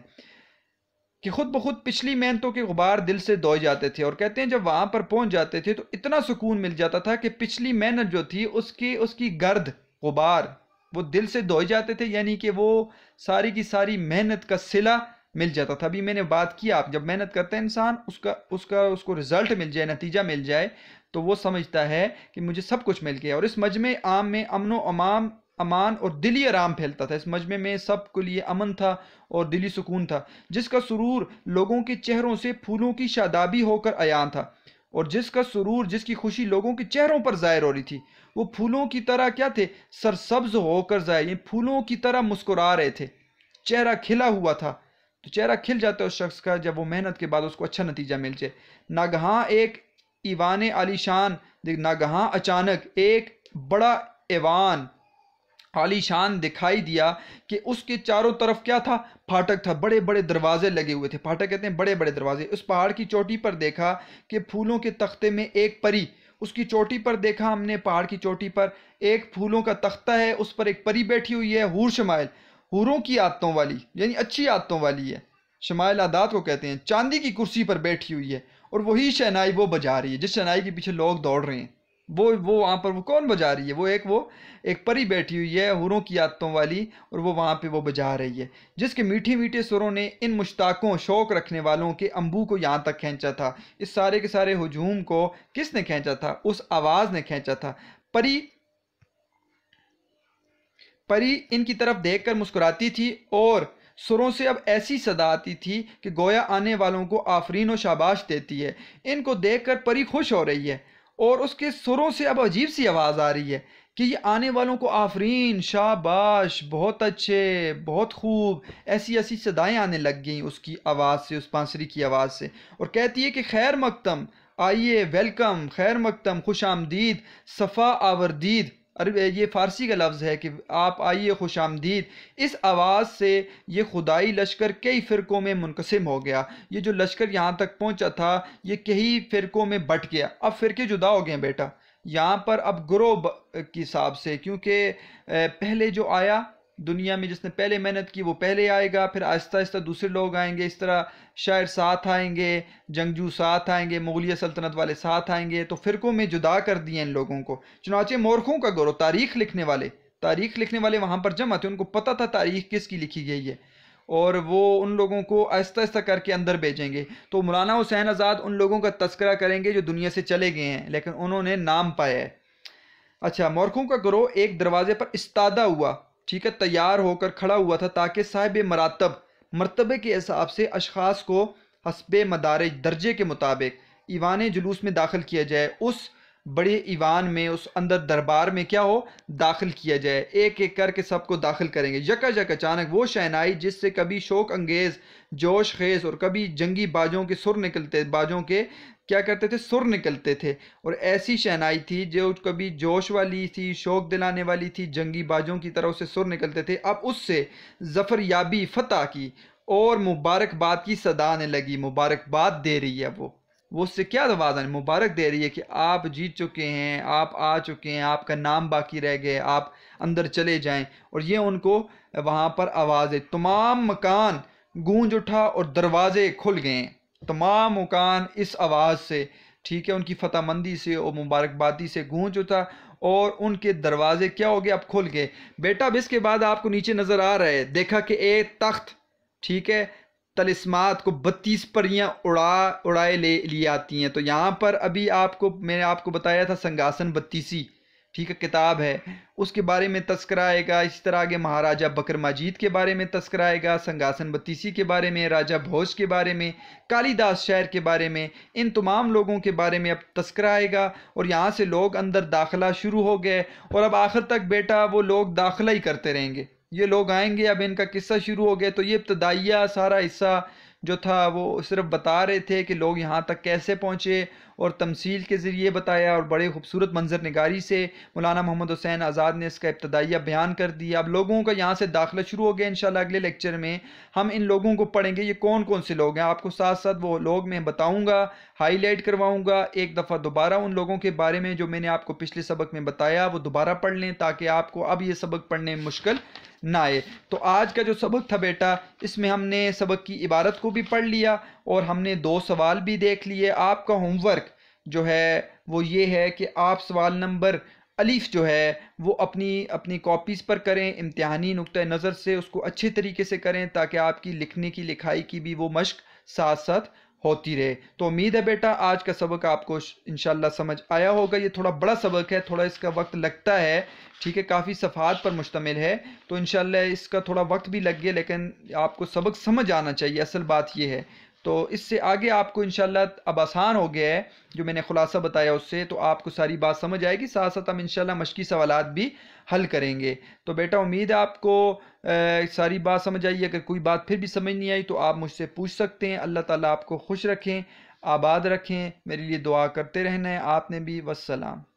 کہ خود بخود پچھلی محنتوں کے غبار دل سے دھوئے جاتے تھے، اور کہتے ہیں جب وہاں پر پہنچ جاتے تھے تو اتنا سکون مل جاتا تھا کہ پچھلی محنت جو تھی اس کی گرد غبار وہ دل سے دھوئے جاتے تھے، یعنی کہ وہ ساری کی ساری محنت کا صلہ مل جاتا تھا۔ ابھی میں نے بات کی، آپ جب محنت کرتے ہیں انسان اس کو رزلٹ مل جائے، نتیجہ مل جائے، تو وہ سمجھتا ہے کہ مجھے سب کچھ مل گیا، اور اس مجمع عام میں امن و امان اور دلی آرام پھیلتا تھا۔ اس مجمع میں سب کے لیے امن تھا اور دلی سکون تھا، جس کا سرور لوگوں کے چہروں سے پھولوں کی شادابی ہو کر عیان تھا، اور جس کا سرور، جس کی خوشی لوگوں کے چہروں پر ظاہر ہو رہی تھی، وہ پھولوں کی طرح کیا تھے؟ سرسبز ہو کر ظاہر، یعنی پھولوں کی طرح مسکرا رہے تھے، چہرہ کھلا ہوا تھا۔ تو چہرہ کھل جاتا ہے اس شخص کا جب وہ محنت کے بعد اس کو اچھا نتیجہ مل جائے۔ ناگہاں ایک ایوان عالیشان، ناگہاں اچانک ایک بڑا ایوان عالی شان دکھائی دیا کہ اس کے چاروں طرف کیا تھا؟ پھاٹک تھا، بڑے بڑے دروازے لگے ہوئے تھے۔ پھاٹک کہتے ہیں بڑے بڑے دروازے۔ اس پہاڑ کی چوٹی پر دیکھا کہ پھولوں کے تختے میں ایک پری، اس کی چوٹی پر دیکھا ہم نے، پہاڑ کی چوٹی پر ایک پھولوں کا تختہ ہے، اس پر ایک پری بیٹھی ہوئی ہے، حور شمائل، حوروں کی عادتوں والی، یعنی اچھی عادتوں والی ہے، شمائل عادات کو کہتے ہیں، چاندی کی کرسی پر بیٹھی ہوئی ہے، اور وہی شہنائی وہ بجا رہی ہے جس شہنائی کے پیچھے لوگ دوڑ رہے ہیں۔ وہ وہاں پر وہ کون بجا رہی ہے؟ وہ ایک پری بیٹھی ہوئی ہے، حوروں کی عادتوں والی، اور وہ وہاں پہ وہ بجا رہی ہے، جس کے میٹھے میٹھے سروں نے ان مشتاقوں، شوق رکھنے والوں کے انبو کو یہاں تک کھینچا تھا۔ اس سارے کے سارے ہجوم کو کس نے کھینچا تھا؟ اس آواز نے کھینچا تھا۔ پری ان کی طرف دیکھ کر مسکراتی تھی، اور سروں سے اب ایسی صدا آتی تھی کہ گویا آنے والوں کو آفرین و شاباش دیتی ہے۔ ان کو دیکھ کر پری خوش ہو رہی ہے، اور اس کے سروں سے اب عجیب سی آواز آ رہی ہے کہ یہ آنے والوں کو آفرین، شاباش، بہت اچھے، بہت خوب، ایسی ایسی صدائیں آنے لگ گئیں اس کی آواز سے، اس بانسری کی آواز سے، اور کہتی ہے کہ خیر مقدم، آئیے، ویلکم، خیر مقدم، خوش آمدید، صفا آوردید۔ یہ فارسی کا لفظ ہے کہ آپ آئیے، خوش آمدید۔ اس آواز سے یہ خدائی لشکر کئی فرقوں میں منقسم ہو گیا۔ یہ جو لشکر یہاں تک پہنچا تھا یہ کئی فرقوں میں بٹ گیا۔ اب فرقے جدا ہو گئے ہیں بیٹا یہاں پر، اب گروہ کے حساب سے، کیونکہ پہلے جو آیا دنیا میں، جس نے پہلے محنت کی وہ پہلے آئے گا، پھر آہستہ آہستہ دوسرے لوگ آئیں گے، اس طرح شاعر ساتھ آئیں گے، جنگجو ساتھ آئیں گے، مغلیہ سلطنت والے ساتھ آئیں گے، تو فرقوں میں جدا کر دیے ان لوگوں کو۔ چنانچہ مورخوں کا گروہ، تاریخ لکھنے والے وہاں پر جمع تھے، ان کو پتہ تھا تاریخ کس کی لکھی گئی ہے، اور وہ ان لوگوں کو آہستہ آہستہ کر کے اندر بھیجیں گے۔ تو مولانا حسین آزاد ان لوگوں کا تذکرہ کریں گے جو دنیا سے چلے گئے ہیں لیکن انہوں نے نام پایا ہے۔ اچھا، مورخوں کا گروہ ایک دروازے پر استادہ ہوا، ٹھیک ہے، تیار ہو کر کھڑا ہوا تھا تاکہ صاحب مرتبے کے حساب سے اشخاص کو حسب مدارج، درجے کے مطابق ایوان جلوس میں داخل کیا جائے، اس بڑے ایوان میں، اس اندر دربار میں کیا ہو، داخل کیا جائے۔ ایک ایک کر کے سب کو داخل کریں گے۔ یکا یک اچانک وہ شہنائی جس سے کبھی شوق انگیز، جوش خیز اور کبھی جنگی باجوں کے سر نکلتے، باجوں کے کیا کرتے تھے، سر نکلتے تھے، اور ایسی شہنائی تھی جو کبھی جوش والی تھی، شوق دلانے والی تھی، جنگی باجوں کی طرح سے سر نکلتے تھے۔ اب اس سے ظفر یابی، فتح کی اور مبارکباد کی صدا آنے لگی، مبارکباد دے رہی ہے وہ اس سے کیا آواز آنے، مبارک دے رہی ہے کہ آپ جیت چکے ہیں، آپ آ چکے ہیں، آپ کا نام باقی رہ گئے، آپ اندر چلے جائیں، اور یہ ان کو وہاں پر آواز ہے۔ تمام مکان گونج اٹھا اور دروازے کھل گئے، تمام مکان اس آواز سے، ٹھیک ہے، ان کی فتح مندی سے اور مبارکبادی سے گونج اٹھا، اور ان کے دروازے کیا ہو گئے، اب کھل گئے۔ بیٹا اب اس کے بعد آپ کو نیچے نظر آ رہا ہے، دیکھا کہ ایک تخت، ٹھیک ہے، تلسمات کو 32 پریاں اڑائے لے آتی ہیں۔ تو یہاں پر ابھی میں نے آپ کو بتایا تھا سنگاسن 32، ٹھیک ہے، کتاب ہے، اس کے بارے میں تذکرہ آئے گا۔ اسی طرح آگے مہاراجہ بکر ماجید کے بارے میں تذکرہ آئے گا، سنگاسن 32 کے بارے میں، راجہ بھوج کے بارے میں، کالی داس شہر کے بارے میں، ان تمام لوگوں کے بارے میں اب تذکرہ آئے گا، اور یہاں سے لوگ اندر داخلہ شروع ہو گئے، اور اب آخر تک بیٹا وہ لوگ داخلہ ہی کرتے رہیں گے، یہ لوگ آئیں گے، اب ان کا قصہ شروع ہو گیا۔ تو یہ ابتدائیہ سارا حصہ جو تھا وہ صرف بتا رہے تھے کہ لوگ یہاں تک کیسے پہنچے، اور تمثیل کے ذریعے بتایا، اور بڑے خوبصورت منظر نگاری سے مولانا محمد حسین آزاد نے اس کا ابتدائیہ بیان کر دیا۔ اب لوگوں کا یہاں سے داخلہ شروع ہو گیا۔ انشاءاللہ اگلے لیکچر میں ہم ان لوگوں کو پڑھیں گے، یہ کون کون سے لوگ ہیں، آپ کو ساتھ ساتھ وہ لوگ میں بتاؤں گا، ہائی لائٹ کرواؤں گا، ایک دفعہ دوبارہ ان لوگوں کے بارے میں جو میں نے آپ کو پچھلے سبق میں بتایا وہ دوبارہ پڑھ لیں، تاکہ آپ کو اب یہ سبق پڑھنے میں مشکل نہ آئے۔ تو آج کا جو سبق تھا بیٹا، اس میں ہم نے سبق کی عبارت کو بھی پڑھ لیا اور ہم نے 2 سوال بھی دیکھ لیے۔ آپ کا ہوم ورک جو ہے وہ یہ ہے کہ آپ سوال نمبر الف جو ہے وہ اپنی کاپیز پر کریں، امتحانی نقطہ نظر سے اس کو اچھے طریقے سے کریں تاکہ آپ کی لکھنے کی لکھائی کی بھی وہ مشق ساتھ ساتھ ہوتی رہے۔ تو امید ہے بیٹا آج کا سبق آپ کو انشاءاللہ سمجھ آیا ہوگا۔ یہ تھوڑا بڑا سبق ہے، تھوڑا اس کا وقت لگتا ہے، ٹھیک ہے، کافی صفحات پر مشتمل ہے، تو انشاءاللہ اس کا تھوڑا وقت بھی لگ گیا، لیکن آپ کو سبق سمجھ آنا چاہیے، اصل بات یہ ہے۔ تو اس سے آگے آپ کو انشاءاللہ اب آسان ہو گیا ہے، جو میں نے خلاصہ بتایا اس سے، تو آپ کو ساری بات سمجھ آئے گی، ساتھ ساتھ ہم انشاءاللہ مشقی سوالات بھی حل کریں گے۔ تو بیٹا امید ہے آپ کو ساری بات سمجھ آئی۔ اگر کوئی بات پھر بھی سمجھ نہیں آئی تو آپ مجھ سے پوچھ سکتے ہیں۔ اللہ تعالیٰ آپ کو خوش رکھیں، آباد رکھیں، میرے لیے دعا کرتے رہنا ہے آپ نے بھی۔ والسلام۔